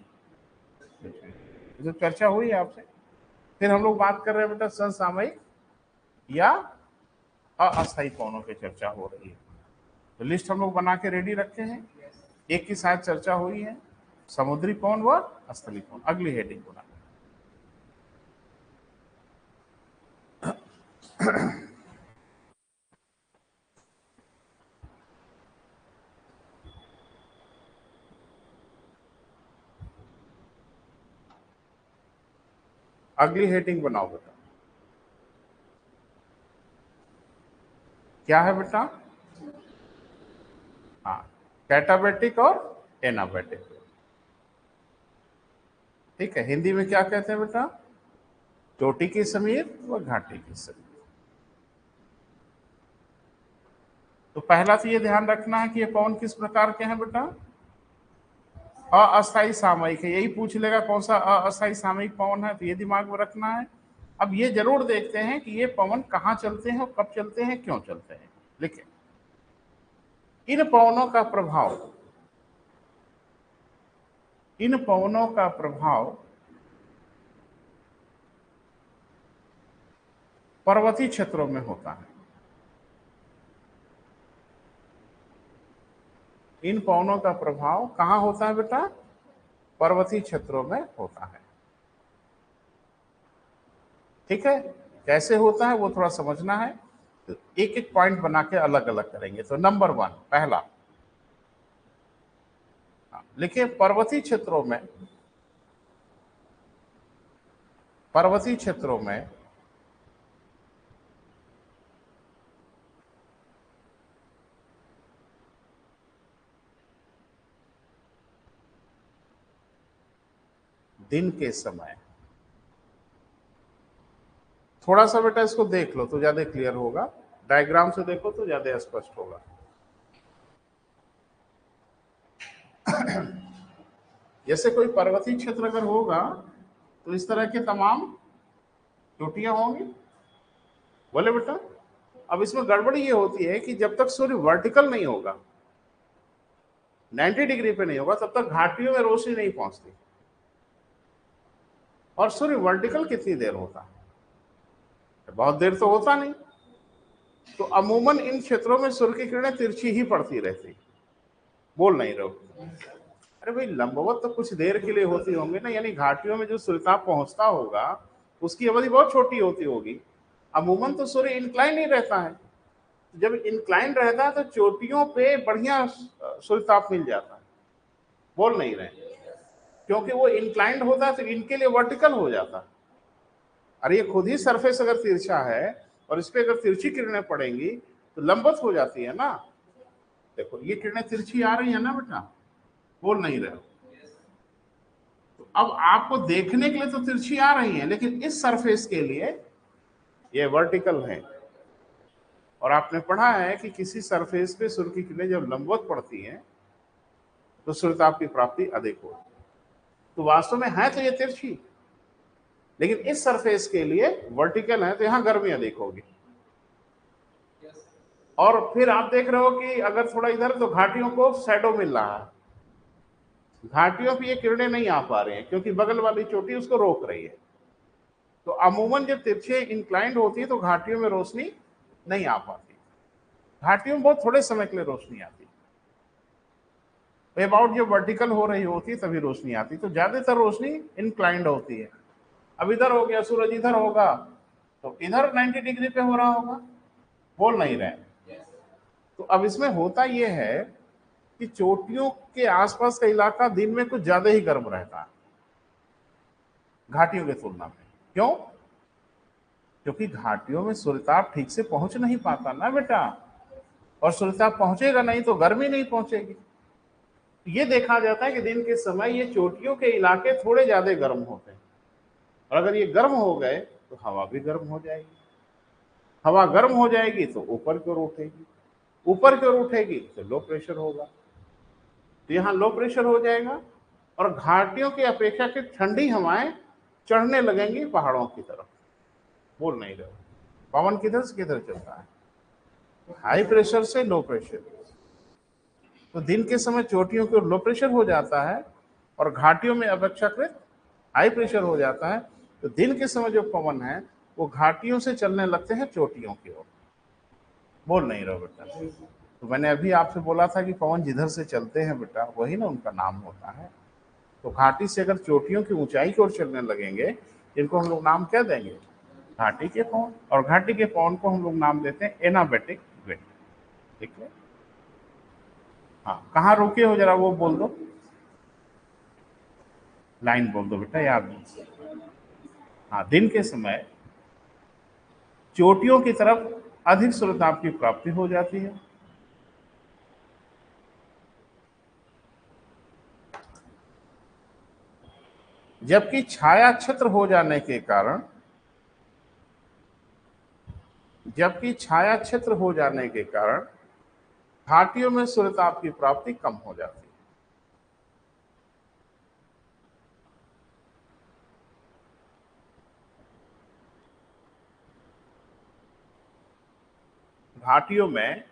जो चर्चा हुई आपसे, फिर हम लोग बात कर रहे हैं बेटा समसामयिक या अस्थायी पवनों की चर्चा हो रही है। तो लिस्ट हम लोग बना के रेडी रखे हैं। एक की शायद चर्चा हुई है, समुद्री पवन व स्थलीय पवन। अगली हेडिंग बना। अगली हेडिंग बनाओ बेटा। क्या है बेटा? हाँ, कैटाबेटिक और एनाबेटिक। ठीक है, हिंदी में क्या कहते हैं बेटा? चोटी की समीर व घाटी की समीर। तो पहला तो ये ध्यान रखना है कि ये पवन किस प्रकार के हैं बेटा? अस्थायी सामयिक है। यही पूछ लेगा कौन सा अस्थायी सामयिक पवन है, तो ये दिमाग में रखना है। अब ये जरूर देखते हैं कि ये पवन कहाँ चलते हैं और कब चलते हैं, क्यों चलते हैं। लिखें, इन पवनों का प्रभाव, इन पवनों का प्रभाव पर्वतीय क्षेत्रों में होता है। इन पवनों का प्रभाव कहाँ होता है बेटा? पर्वतीय क्षेत्रों में होता है। ठीक है, कैसे होता है वो थोड़ा समझना है। तो एक एक पॉइंट बना के अलग अलग करेंगे। तो नंबर 1, पहला लिखिए, पर्वतीय क्षेत्रों में, पर्वतीय क्षेत्रों में दिन के समय, थोड़ा सा बेटा इसको देख लो तो ज्यादा क्लियर होगा, डायग्राम से देखो तो ज्यादा स्पष्ट होगा। जैसे कोई पर्वतीय क्षेत्र अगर होगा तो इस तरह के तमाम चोटियां होंगी, बोले बेटा। अब इसमें गड़बड़ी ये होती है कि जब तक सूर्य वर्टिकल नहीं होगा, 90 डिग्री पे नहीं होगा, तब तक घाटियों में रोशनी नहीं पहुंचती। और सूर्य वर्टिकल कितनी देर होता है? बहुत देर तो होता नहीं। तो अमूमन इन क्षेत्रों में सूर्य की किरणें तिरछी ही पड़ती रहती। बोल नहीं रहो? अरे भाई, लंबवत तो कुछ देर के लिए होती होंगी ना, यानी घाटियों में जो सूर्यताप पहुंचता होगा उसकी अवधि बहुत छोटी होती होगी। अमूमन तो सूर्य इंक्लाइन ही रहता है। जब इंक्लाइन रहता है तो चोटियों पे बढ़िया सूर्यताप मिल जाता है। बोल नहीं रहे? क्योंकि वो इंक्लाइंड होता है तो इनके लिए वर्टिकल हो जाता है। अरे ये खुद ही सरफेस अगर तिरछा है और इस पे अगर तिरछी किरणें पड़ेंगी तो लंबवत हो जाती है ना। देखो ये किरणें तिरछी आ रही है ना बेटा, बोल नहीं रहे? तो अब आपको देखने के लिए तो तिरछी आ रही है, लेकिन इस सरफेस के लिए ये वर्टिकल है। और आपने पढ़ा है कि किसी सरफेस पे सूर्य की किरणें जब लंबवत पड़ती हैं तो सूर्यताप की प्राप्ति अधिक होती है। तो वास्तव में है तो ये तिरछी, लेकिन इस सरफेस के लिए वर्टिकल है तो यहां गर्मी अधिक होगी। और फिर आप देख रहे हो कि अगर थोड़ा इधर तो घाटियों को शैडो मिल रहा है, घाटियों पे ये किरणें नहीं आ पा रही हैं क्योंकि बगल वाली चोटी उसको रोक रही है। तो अमूमन जब तिरछे इंक्लाइंड होती है तो घाटियों में रोशनी नहीं आ पाती। घाटियों में बहुत थोड़े समय के लिए रोशनी आती है। अबाउट जब वर्टिकल हो रही होती है तभी रोशनी आती, तो ज्यादातर रोशनी इंक्लाइंड होती है। अब इधर हो गया सूरज, इधर होगा तो इधर 90 डिग्री पे हो रहा होगा। बोल नहीं रहे? तो अब इसमें होता यह है कि चोटियों के आसपास का इलाका दिन में कुछ ज्यादा ही गर्म रहता है घाटियों की तुलना में। क्यों? क्योंकि घाटियों में सूर्यताप ठीक से पहुंच नहीं पाता ना बेटा, और सूर्यताप पहुंचेगा नहीं तो गर्मी नहीं पहुंचेगी। ये देखा जाता है कि दिन के समय ये चोटियों के इलाके थोड़े ज्यादा गर्म होते हैं, और अगर ये गर्म हो गए तो हवा भी गर्म हो जाएगी। हवा गर्म हो जाएगी तो ऊपर की ओर उठेगी, ऊपर की ओर उठेगी तो लो प्रेशर होगा, तो यहाँ लो प्रेशर हो जाएगा और घाटियों की अपेक्षाकृत ठंडी हवाएं चढ़ने लगेंगी पहाड़ों की तरफ। बोल नहीं रहे? पवन किधर से किधर चलता है? हाई प्रेशर से लो प्रेशर। तो दिन के समय चोटियों की ओर लो प्रेशर हो जाता है और घाटियों में अपेक्षाकृत हाई प्रेशर हो जाता है। तो दिन के समय जो पवन है वो घाटियों से चलने लगते हैं चोटियों की ओर। बोल नहीं रहे बेटा? तो मैंने अभी आपसे बोला था कि पवन जिधर से चलते हैं बेटा वही ना उनका नाम होता है। तो घाटी से अगर चोटियों की ऊंचाई की ओर चलने लगेंगे, इनको हम लोग नाम क्या देंगे? घाटी के पवन। और घाटी के पवन को हम लोग नाम देते हैं एनाबेटिक विंड। ठीक है। हाँ, कहाँ रुके हो जरा वो बोल दो, लाइन बोल दो बेटा, याद नहीं। हाँ, दिन के समय चोटियों की तरफ अधिक सूर्यताप की प्राप्ति हो जाती है। जबकि छाया छत्र हो जाने के कारण, जबकि छाया क्षेत्र हो जाने के कारण घाटियों में सूर्यताप की प्राप्ति कम हो जाती है। घाटियों में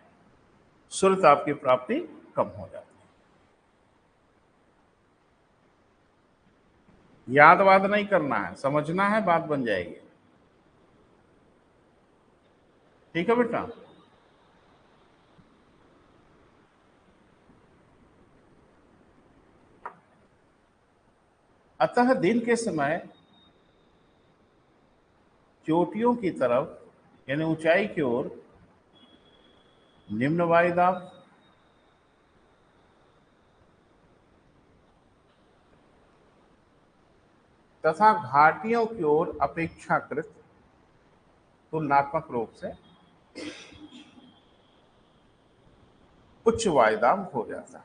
सूर्यताप की प्राप्ति कम हो जाती है। याद वाद नहीं करना है, समझना है, बात बन जाएगी। ठीक है बेटा। अतः दिन के समय चोटियों की तरफ यानी ऊंचाई की ओर निम्न वायुदाब तथा घाटियों की ओर अपेक्षाकृत तुलनात्मक रूप से उच्च वायुदाब हो जाता है।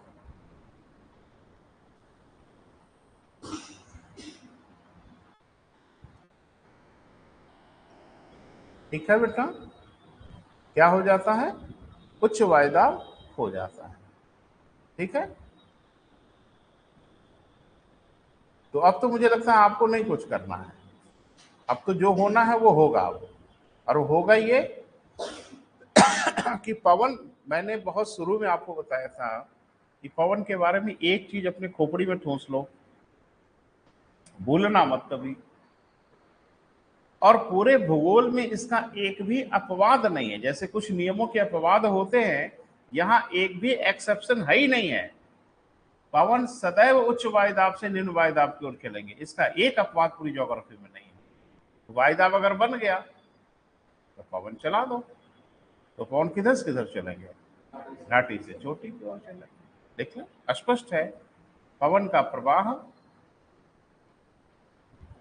ठीक है बेटा, क्या हो जाता है? उच्च वायुदाब हो जाता है। ठीक है। तो अब तो मुझे लगता है आपको नहीं कुछ करना है, अब तो जो होना है वो होगा अब। और वो होगा ये कि पवन, मैंने बहुत शुरू में आपको बताया था कि पवन के बारे में एक चीज अपने खोपड़ी में ठूंस लो, भूलना मत कभी। और पूरे भूगोल में इसका एक भी अपवाद नहीं है। जैसे कुछ नियमों के अपवाद होते हैं, यहां एक भी एक्सेप्शन है ही नहीं है। पवन सदैव उच्च वायुदाब से निम्न वायुदाब की ओर चलेंगे, इसका एक अपवाद पूरी ज्योग्राफी में नहीं है। वायुदाब अगर बन गया तो पवन चला दो, तो पवन किधर से किधर चलेंगे? घाटी से चोटी की ओर चलेंगे। देखिए स्पष्ट है, पवन का प्रवाह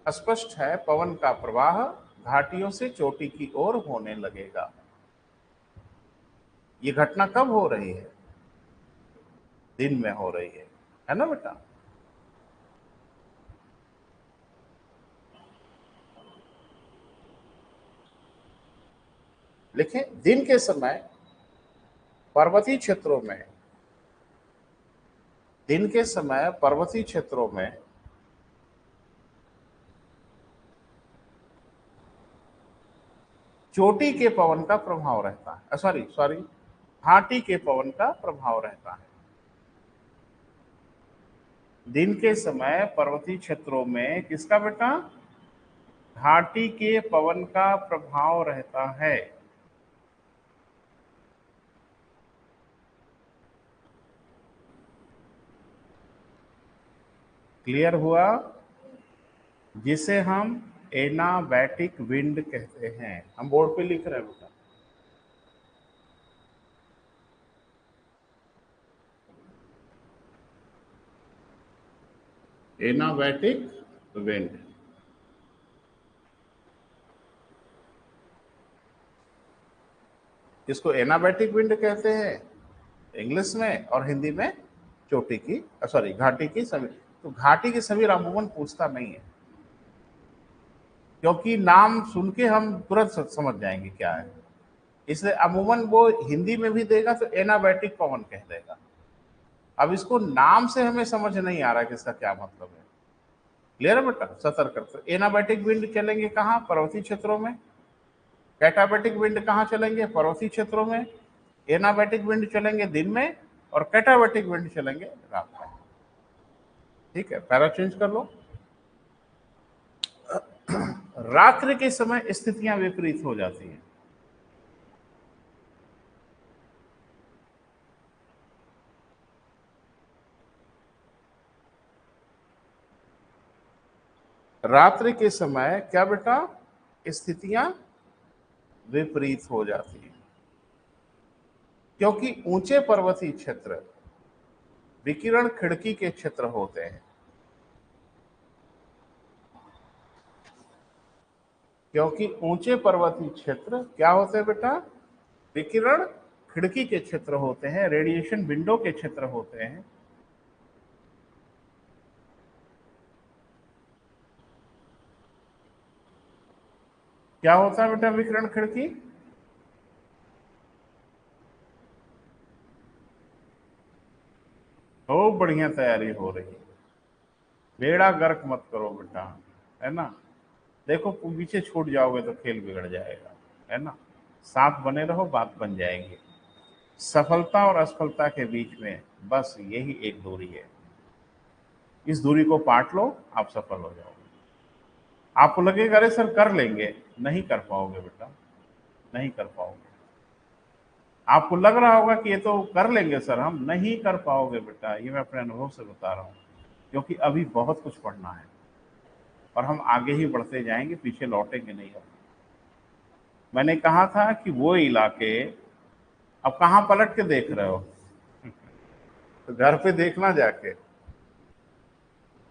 स्पष्ट है, पवन का प्रवाह घाटियों से चोटी की ओर होने लगेगा। ये घटना कब हो रही है? दिन में हो रही है ना बेटा? लिखें, दिन के समय पर्वतीय क्षेत्रों में, दिन के समय पर्वतीय क्षेत्रों में चोटी के पवन का प्रभाव रहता है, सॉरी सॉरी, घाटी के पवन का प्रभाव रहता है। दिन के समय पर्वतीय क्षेत्रों में किसका बेटा? घाटी के पवन का प्रभाव रहता है। क्लियर हुआ? जिसे हम एनाबैटिक विंड कहते हैं। हम बोर्ड पे लिख रहे हैं बेटा। एनाबैटिक विंड। इसको एनाबैटिक विंड कहते हैं इंग्लिश में, और हिंदी में चोटी की, सॉरी घाटी की सभी। तो घाटी की सभी अमूमन पूछता नहीं है, क्योंकि नाम सुन के हम तुरंत समझ जाएंगे क्या है। इसलिए अमूमन वो हिंदी में भी देगा तो एनाबैटिक पवन कह देगा। अब इसको नाम से हमें समझ नहीं आ रहा कि इसका क्या मतलब है। क्लियर है बेटा? सतर्क करते, एनाबैटिक विंड चलेंगे कहाँ? पर्वतीय क्षेत्रों में। कैटाबैटिक विंड कहाँ चलेंगे? पर्वतीय क्षेत्रों में। एनाबैटिक विंड चलेंगे दिन में, और कैटाबैटिक विंड चलेंगे रात में। ठीक है, पैरा चेंज कर लो। रात्रि के समय स्थितियां विपरीत हो जाती हैं। रात्रि के समय क्या बेटा, स्थितियां विपरीत हो जाती हैं, क्योंकि ऊंचे पर्वतीय क्षेत्र विकिरण खिड़की के क्षेत्र होते हैं। क्योंकि ऊंचे पर्वतीय क्षेत्र क्या होते हैं बेटा, विकिरण खिड़की के क्षेत्र होते हैं, रेडिएशन विंडो के क्षेत्र होते हैं। क्या होता है बेटा विकिरण खिड़की? बहुत बढ़िया तैयारी हो रही है, बेड़ा गर्क मत करो बेटा, है ना। देखो पीछे छूट जाओगे तो खेल बिगड़ जाएगा, है ना। साथ बने रहो, बात बन जाएगी। सफलता और असफलता के बीच में बस यही एक दूरी है, इस दूरी को पाट लो, आप सफल हो जाओगे। आपको लगेगा अरे सर कर लेंगे, नहीं कर पाओगे बेटा, नहीं कर पाओगे। आपको लग रहा होगा कि ये तो कर लेंगे सर, हम नहीं कर पाओगे बेटा, ये मैं अपने अनुभव से बता रहा हूँ, क्योंकि अभी बहुत कुछ पढ़ना है और हम आगे ही बढ़ते जाएंगे, पीछे लौटेंगे नहीं। अब मैंने कहा था कि वो इलाके, अब कहाँ पलट के देख रहे हो? तो घर पे देखना जाके।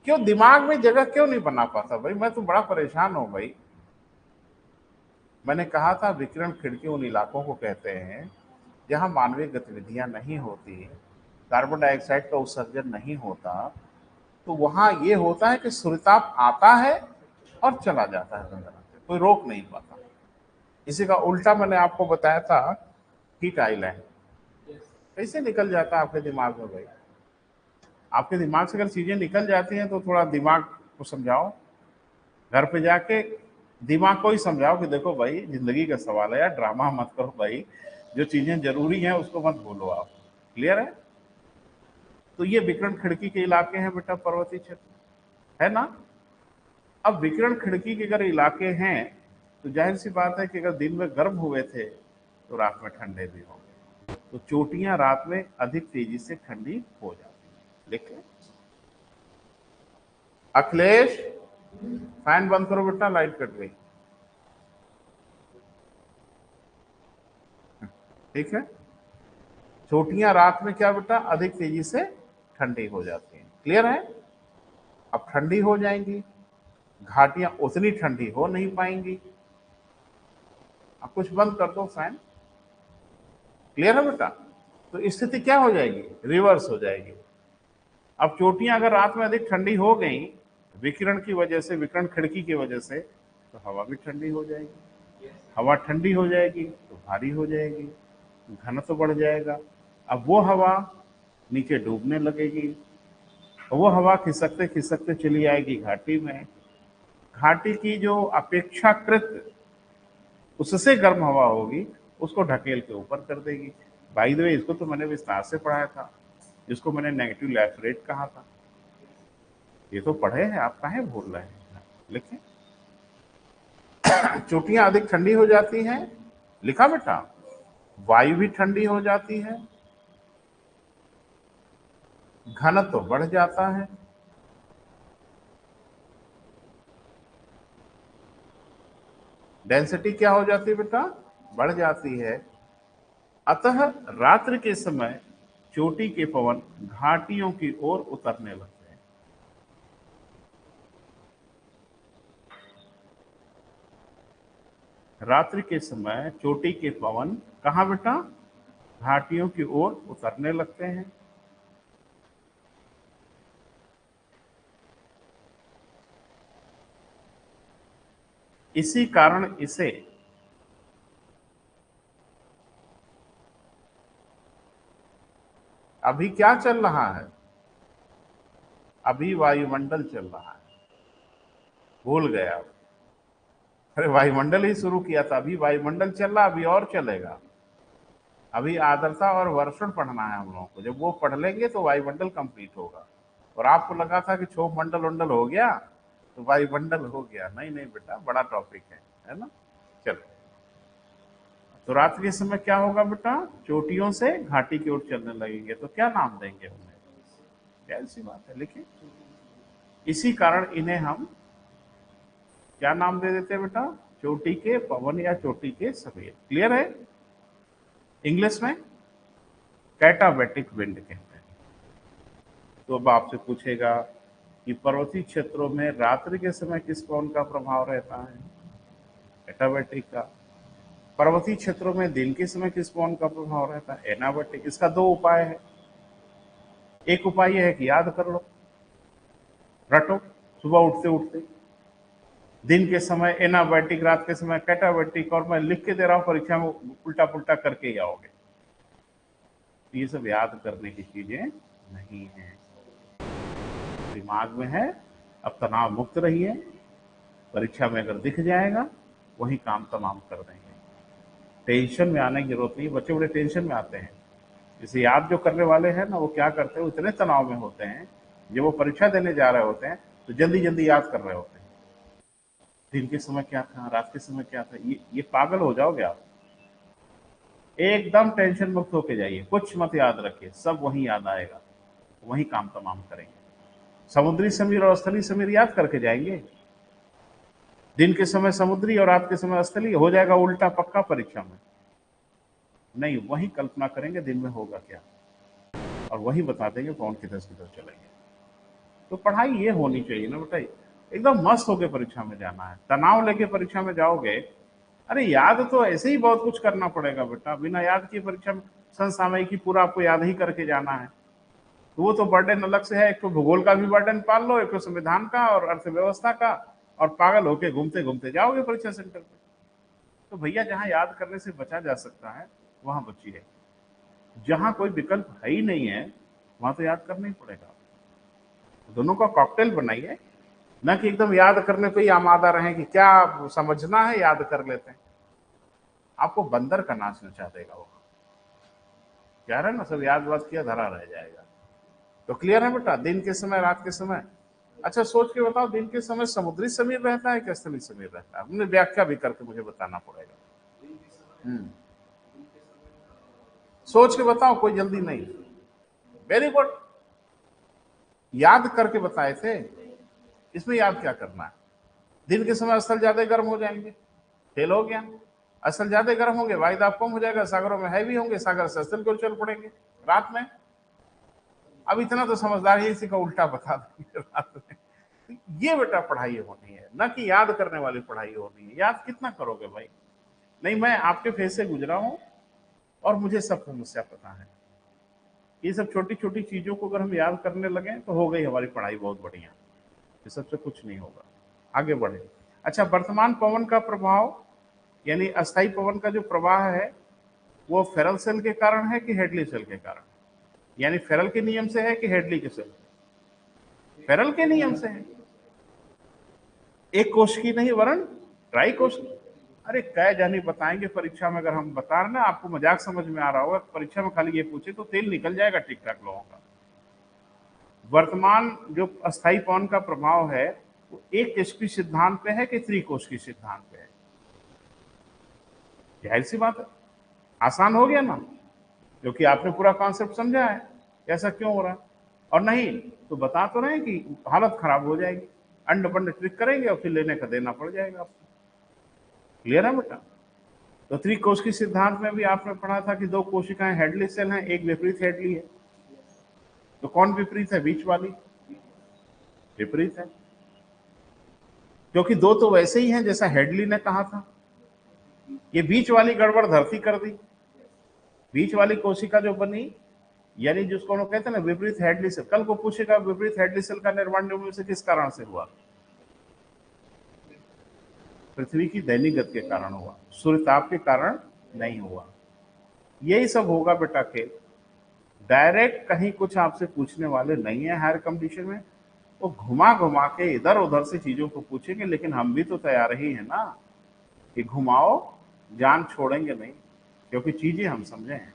क्यों दिमाग में जगह क्यों नहीं बना पाता भाई? मैं तो बड़ा परेशान हूं भाई। मैंने कहा था विकिरण खिड़की उन इलाकों को कहते हैं जहां मानवीय गतिविधियां नहीं होती, कार्बन डाइऑक्साइड का उत्सर्जन नहीं होता, तो वहां ये होता है कि सूर्यताप आता है और चला जाता है, कोई रोक नहीं पाता। इसी का उल्टा मैंने आपको बताया था हीट आइलैंड। कैसे निकल जाता है आपके दिमाग में भाई? आपके दिमाग से अगर चीजें निकल जाती हैं तो थोड़ा दिमाग को समझाओ, घर पे जाके दिमाग को ही समझाओ कि देखो भाई जिंदगी का सवाल है यार, ड्रामा मत करो भाई, जो चीजें जरूरी हैं उसको मत भूलो आप। क्लियर है? तो ये विकिरण खिड़की के इलाके हैं बेटा, पर्वतीय क्षेत्र, है ना। अब विकिरण खिड़की के अगर इलाके हैं तो जाहिर सी बात है कि अगर दिन में गर्म हुए थे तो रात में ठंडे भी होंगे, तो चोटियां रात में अधिक तेजी से ठंडी हो जाती है। देख लें अखिलेश, फैन बंद करो बेटा, लाइट कट गई। ठीक है, चोटियां रात में क्या बेटा, अधिक तेजी से ठंडी हो जाती हैं। क्लियर है? अब ठंडी हो जाएंगी, घाटियां उतनी ठंडी हो नहीं पाएंगी। अब कुछ बंद कर दो फैन। क्लियर है बेटा? तो स्थिति क्या हो जाएगी, रिवर्स हो जाएगी। अब चोटियां अगर रात में अधिक ठंडी हो गई विकिरण की वजह से, विकिरण खिड़की की वजह से, तो हवा भी ठंडी हो जाएगी। हवा ठंडी हो जाएगी तो भारी हो जाएगी, घनत्व बढ़ जाएगा। अब वो हवा नीचे डूबने लगेगी, वो हवा खिसकते खिसकते चली आएगी घाटी में। घाटी की जो अपेक्षाकृत उससे गर्म हवा होगी उसको ढकेल के ऊपर कर देगी। बाय द वे इसको तो मैंने विस्तार से पढ़ाया था, जिसको मैंने नेगेटिव लैफ रेट कहा था। ये तो पढ़े हैं आप, काहे भूल रहे हैं? लिखें, चोटियां अधिक ठंडी हो जाती हैं, लिखा बेटा। वायु भी ठंडी हो जाती है, घनत्व तो बढ़ जाता है, डेंसिटी क्या हो जाती है बेटा, बढ़ जाती है। अतः रात्रि के समय चोटी के पवन घाटियों की ओर उतरने लगते हैं। रात्रि के समय चोटी के पवन कहाँ बेटा, घाटियों की ओर उतरने लगते हैं। इसी कारण इसे अभी क्या चल रहा है, अभी वायुमंडल चल रहा है, भूल गए आप? अरे वायुमंडल ही शुरू किया था, अभी वायुमंडल चल रहा, अभी और चलेगा। अभी आर्द्रता और वर्षण पढ़ना है हम लोगों को, जब वो पढ़ लेंगे तो वायुमंडल कंप्लीट होगा। और आपको लगा था कि क्षोभ मंडल वंडल हो गया तो वायुमंडल हो गया, नहीं नहीं बेटा, बड़ा टॉपिक है ना। चलो, तो रात के समय क्या होगा बेटा, चोटियों से घाटी की ओर चलने लगेंगे, तो क्या नाम देंगे उन्हें? क्या ऐसी बात है, लिखिए। इसी कारण इन्हें हम क्या नाम दे देते हैं बेटा? चोटी के पवन या चोटी के सफेद। क्लियर है? इंग्लिश में कैटाबैटिक विंड कहते हैं। तो अब आपसे पूछेगा कि पर्वतीय क्षेत्रों में रात्रि के समय किस पवन का प्रभाव रहता है? कैटाबैटिक का। पर्वतीय क्षेत्रों में दिन के समय किस पवन का प्रभाव रहता है? एनाबैटिक। इसका दो उपाय है। एक उपाय यह है कि याद कर लो, रटो सुबह उठते उठते, दिन के समय एनाबैटिक, रात के समय कैटाबैटिक, और मैं लिख के दे रहा हूं परीक्षा में उल्टा पुल्टा करके ही आओगे। ये सब याद करने की चीजें नहीं है, दिमाग में है। अब तनाव मुक्त रहिए, परीक्षा में अगर दिख जाएगा वही काम तमाम कर देंगे। टेंशन में आने की जरूरत नहीं। बच्चे बड़े टेंशन में आते हैं। जैसे याद जो करने वाले हैं ना, वो क्या करते हैं, इतने तनाव में होते हैं, जब वो परीक्षा देने जा रहे होते हैं तो जल्दी जल्दी याद कर रहे होते हैं, दिन के समय क्या था, रात के समय क्या था। ये पागल हो जाओगे आप। एकदम टेंशन मुक्त होके जाइए, कुछ मत याद रखिए, सब वही याद आएगा, वही काम तमाम करेंगे। समुद्री समीर और स्थलीय समीर याद करके जाएंगे, दिन के समय समुद्री और रात के समय स्थलीय, हो जाएगा उल्टा पक्का परीक्षा में। नहीं, वही कल्पना करेंगे दिन में होगा क्या, और वही बता देंगे कौन किधर किधर चलेंगे। तो पढ़ाई ये होनी चाहिए ना बेटा, एकदम मस्त होकर परीक्षा में जाना है। तनाव लेके परीक्षा में जाओगे, अरे याद तो ऐसे ही बहुत कुछ करना पड़ेगा बेटा, बिना याद की परीक्षा में समसामयिकी पूरा आपको याद ही करके जाना है, तो वो तो बर्डन अलग से है। एक तो भूगोल का भी बर्डन पाल लो, एक तो संविधान का और अर्थव्यवस्था का, और पागल होके घूमते घूमते जाओगे परीक्षा सेंटर पे। तो भैया जहां याद करने से बचा जा सकता है वहां बचिए, जहां कोई विकल्प है ही नहीं है वहां तो याद करना ही पड़ेगा। दोनों का कॉकटेल बनाइए, न कि एकदम याद करने पे ही आमादा रहे कि क्या समझना है याद कर लेते हैं। आपको बंदर का नाच नचा देगा वो, कह रहे ना, सब याद वाद किया धरा रह जाएगा। तो क्लियर है बेटा, दिन के समय रात के समय। अच्छा सोच के बताओ, दिन के समय समुद्री समीर रहता है कि स्थलीय समीर रहता है? हमने व्याख्या भी करके मुझे बताना पड़ेगा। सोच के बताओ, कोई जल्दी नहीं। वेरी गुड, याद करके बताए थे, इसमें याद क्या करना है। दिन के समय स्थल ज्यादा गर्म हो जाएंगे, फेल हो गया। स्थल ज्यादा गर्म होंगे, वायुदाब कम हो जाएगा, सागरों में हैवी होंगे, सागर से स्थल को चल पड़ेंगे रात में। अब इतना तो समझदार ही इसी का उल्टा बता देंगे रात में। ये बेटा पढ़ाई होनी है, न कि याद करने वाली पढ़ाई होनी है। याद कितना करोगे भाई? नहीं, मैं आपके फेस से गुजरा हूं और मुझे सब समस्या पता है। ये सब छोटी छोटी चीजों को अगर हम याद करने लगे तो हो गई हमारी पढ़ाई बहुत बढ़िया। ये सबसे कुछ नहीं होगा, आगे बढ़े। अच्छा, वर्तमान पवन का प्रभाव यानी अस्थायी पवन का जो प्रवाह है वो फेरल सेल के कारण है कि हेडली सेल के कारण? यानी फेरल के नियम से है कि हेडली के सेल? फेरल के नियम से है। एक कोश की नहीं वरण ट्राई कोश की। अरे कै जानी बताएंगे परीक्षा में, अगर हम बता रहे ना, आपको मजाक समझ में आ रहा होगा, परीक्षा में खाली ये पूछे तो तेल निकल जाएगा ठीक ठाक लोगों का। वर्तमान जो अस्थायी पवन का प्रभाव है वो एक कोश की सिद्धांत पे है कि त्रिकोश की सिद्धांत पे है? जाहिर सी बात है, आसान हो गया ना, क्योंकि आपने पूरा कॉन्सेप्ट समझा है ऐसा क्यों हो रहा है। और नहीं तो बता तो रहे कि हालत खराब हो जाएगी, अंड बंड ट्रिक करेंगे और फिर लेने का देना पड़ जाएगा आपको। क्लियर है बेटा? तो त्रिकोश की सिद्धांत में भी आपने पढ़ा था कि दो कोशिकाएं हेडली सेल हैं, एक विपरीत हेडली है। तो कौन विपरीत है? बीच वाली विपरीत है, क्योंकि दो तो वैसे ही हैं जैसा हेडली ने कहा था। ये बीच वाली गड़बड़ धरती कर दी। बीच वाली कोशिका जो बनी, यानी जिसको हम कहते हैं ना विपरीत हेडली सेल, कल को पूछेगा विपरीत हेडली सेल का निर्माण निम्न से किस कारण से हुआ? पृथ्वी की दैनिक गति के कारण हुआ, सूर्य ताप के कारण नहीं हुआ। यही सब होगा बेटा खेल। डायरेक्ट कहीं कुछ आपसे पूछने वाले नहीं है हायर कंडीशन में, वो घुमा घुमा के इधर उधर से चीजों को पूछेंगे। लेकिन हम भी तो तैयार ही है ना कि घुमाओ, जान छोड़ेंगे नहीं, क्योंकि चीजें हम समझे हैं।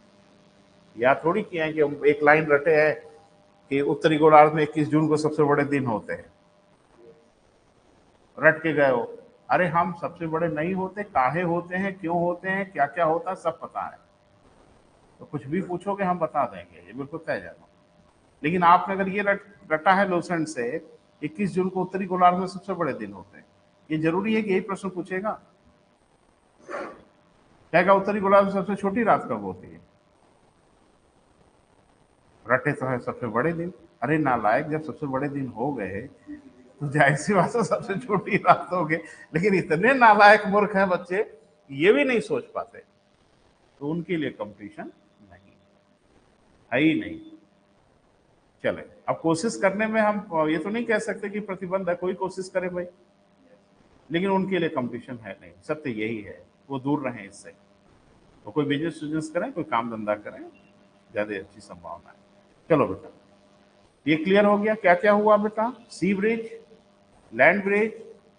या थोड़ी किया है कि हम एक लाइन रटे हैं कि उत्तरी गोलार्ध में 21 जून को सबसे बड़े दिन होते हैं, रट के गए हो। अरे हम सबसे बड़े नहीं होते, काहे होते हैं, क्यों होते हैं, क्या क्या होता है, सब पता है। तो कुछ भी पूछोगे हम बता देंगे, ये बिल्कुल तय जाना। लेकिन आपने अगर ये रटा है लोसेंट से 21 जून को उत्तरी गोलार्ध में सबसे बड़े दिन होते हैं, ये जरूरी है कि यही प्रश्न पूछेगा? कहेगा उत्तरी गोलार्ध में सबसे छोटी रात कब होती है? रटे तो है सबसे बड़े दिन। अरे नालायक, जब सबसे बड़े दिन हो गए तो जाहिर सी बात है सबसे छोटी रात हो गई। लेकिन इतने नालायक मूर्ख हैं बच्चे, ये भी नहीं सोच पाते, तो उनके लिए कंपटीशन नहीं है ही नहीं। चले, अब कोशिश करने में हम ये तो नहीं कह सकते कि प्रतिबंध है, कोई कोशिश करे भाई, लेकिन उनके लिए कंपटीशन है नहीं। सत्य यही है, वो दूर रहें इससे। तो कोई बिजनेस करें, कोई काम धंधा करें, ज्यादा अच्छी संभावना है। चलो बेटा, ये क्लियर हो गया क्या क्या हुआ बेटा? Sea breeze, land breeze,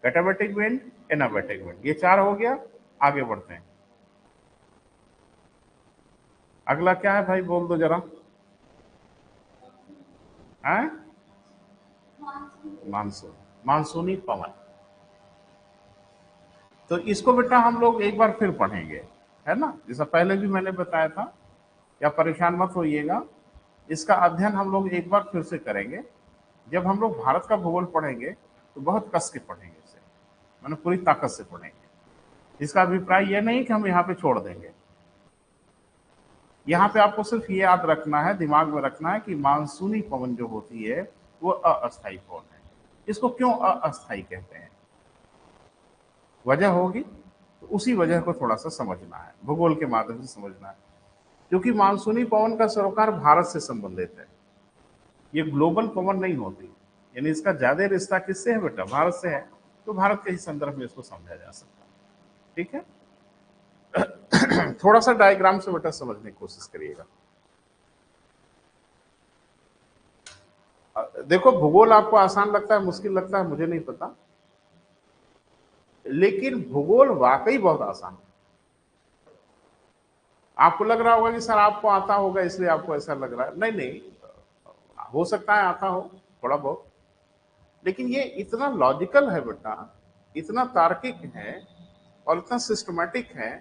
katabatic wind, anabatic wind, ये 4 हो गया। आगे बढ़ते हैं, अगला क्या है भाई, बोल दो जरा। है मानसून, मानसूनी पवन। तो इसको बेटा हम लोग एक बार फिर पढ़ेंगे, है ना, जैसा पहले भी मैंने बताया था। या परेशान मत होइएगा, इसका अध्ययन हम लोग एक बार फिर से करेंगे। जब हम लोग भारत का भूगोल पढ़ेंगे तो बहुत कस के पढ़ेंगे इसे, मैंने पूरी ताकत से पढ़ेंगे। इसका अभिप्राय यह नहीं कि हम यहाँ पे छोड़ देंगे। यहाँ पे आपको सिर्फ ये याद रखना है, दिमाग में रखना है कि मानसूनी पवन जो होती है वो अस्थायी पवन है। इसको क्यों अस्थायी कहते हैं, वजह होगी, तो उसी वजह को थोड़ा सा समझना है, भूगोल के माध्यम से समझना है। क्योंकि मानसूनी पवन का सरोकार भारत से संबंधित है, ये ग्लोबल पवन नहीं होती, यानी इसका ज्यादा रिश्ता किससे है बेटा? भारत से है। तो भारत के ही संदर्भ में इसको समझा जा सकता है, ठीक है। थोड़ा सा डायग्राम से बेटा समझने की कोशिश करिएगा। देखो, भूगोल आपको आसान लगता है, मुश्किल लगता है, मुझे नहीं पता, लेकिन भूगोल वाकई बहुत आसान है। आपको लग रहा होगा कि सर आपको आता होगा इसलिए आपको ऐसा लग रहा है, नहीं नहीं, हो सकता है आता हो थोड़ा बहुत, लेकिन ये इतना लॉजिकल है बेटा, इतना तार्किक है और इतना सिस्टमैटिक है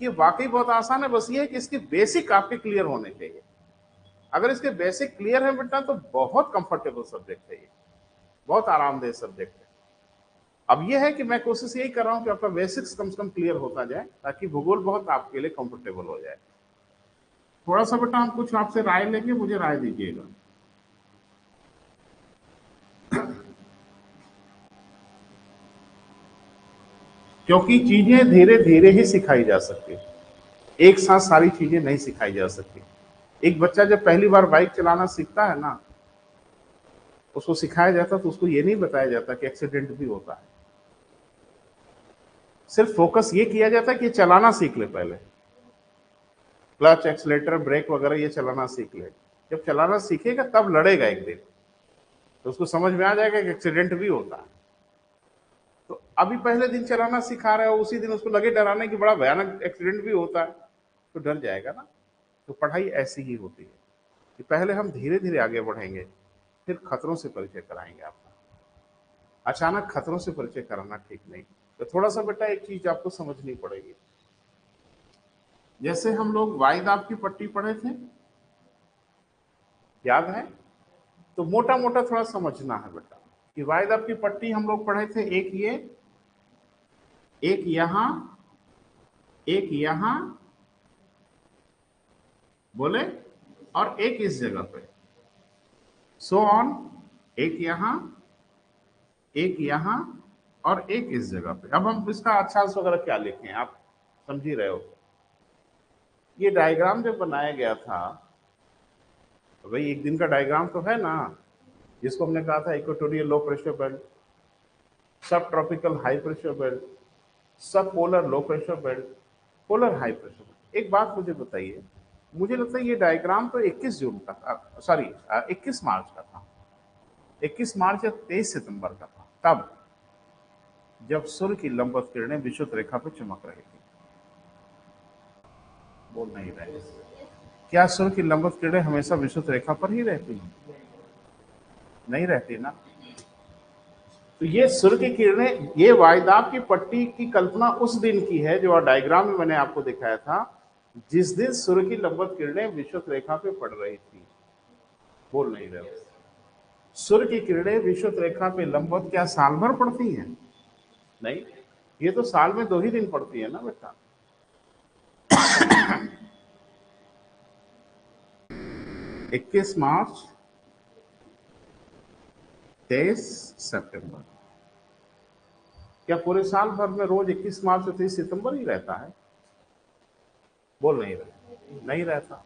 कि वाकई बहुत आसान है। बस ये है कि इसके बेसिक आपके क्लियर होने चाहिए। अगर इसके बेसिक क्लियर है बेटा तो बहुत कंफर्टेबल सब्जेक्ट है ये, बहुत आरामदेह सब्जेक्ट है। अब ये है कि मैं कोशिश यही कर रहा हूं कि आपका बेसिक्स कम से कम क्लियर होता जाए, ताकि भूगोल बहुत आपके लिए कंफर्टेबल हो जाए। थोड़ा सा बेटा हम कुछ आपसे राय लेंगे, मुझे राय दीजिएगा। क्योंकि चीजें धीरे धीरे ही सिखाई जा सकती, एक साथ सारी चीजें नहीं सिखाई जा सकती। एक बच्चा जब पहली बार बाइक चलाना सीखता है ना, उसको सिखाया जाता तो उसको ये नहीं बताया जाता कि एक्सीडेंट भी होता है। सिर्फ फोकस ये किया जाता है कि चलाना सीख ले, पहले क्लच, एक्सीलेटर, ब्रेक वगैरह ये चलाना सीख ले। जब चलाना सीखेगा तब लड़ेगा एक दिन, तो उसको समझ में आ जाएगा कि एक्सीडेंट भी होता है। तो अभी पहले दिन चलाना सिखा रहे हो, उसी दिन उसको लगे डराने की बड़ा भयानक एक्सीडेंट भी होता है, तो डर जाएगा ना। तो पढ़ाई ऐसी ही होती है कि पहले हम धीरे धीरे आगे बढ़ेंगे, फिर खतरों से परिचय कराएंगे आपका। अचानक खतरों से परिचय कराना ठीक नहीं। तो थोड़ा सा बेटा एक चीज आपको समझनी पड़ेगी। जैसे हम लोग वायुदाब की पट्टी पढ़े थे, याद है? तो मोटा मोटा थोड़ा समझना है बेटा कि वायुदाब की पट्टी हम लोग पढ़े थे, एक ये, एक यहां, एक यहां, बोले, और एक इस जगह पे, सो ऑन, एक यहां, एक यहां, और एक इस जगह पे। अब हम इसका अक्षांश वगैरह क्या लिखें, आप समझ ही रहे हो। ये डायग्राम जब बनाया गया था, तो भाई एक दिन का डायग्राम तो है ना, जिसको हमने कहा था इक्वेटोरियल लो प्रेशर बेल्ट, सब ट्रॉपिकल हाई प्रेशर बेल्ट, सब polar low pressure belt, polar high pressure belt. एक बात मुझे बताइए, मुझे लगता है ये डायग्राम तो 21 जून का था, सॉरी 21 मार्च का था, 21 मार्च या 23 सितंबर का था, तब जब सूर्य की लंबवत किरणें विषुवत रेखा पर चमक रही थी। बोल नहीं रहे, क्या सूर्य की लंबवत किरणें हमेशा विषुवत रेखा पर ही रहती हैं? नहीं रहती ना। तो ये सूर्य की किरणें, ये वायुदाब की पट्टी की कल्पना उस दिन की है जो डायग्राम में मैंने आपको दिखाया था, जिस दिन सूर्य की लंबवत किरणें विषुवत रेखा पे पड़ रही थी। बोल नहीं रहे हो। सूर्य की किरणें विषुवत रेखा पे लंबवत क्या साल भर पड़ती हैं? नहीं, ये तो साल में 2 ही दिन पड़ती है ना बेटा। 21 मार्च, 23 सितंबर। क्या पूरे साल भर में रोज 21 मार्च और 23 सितंबर ही रहता है? बोल नहीं रहे, नहीं रहता।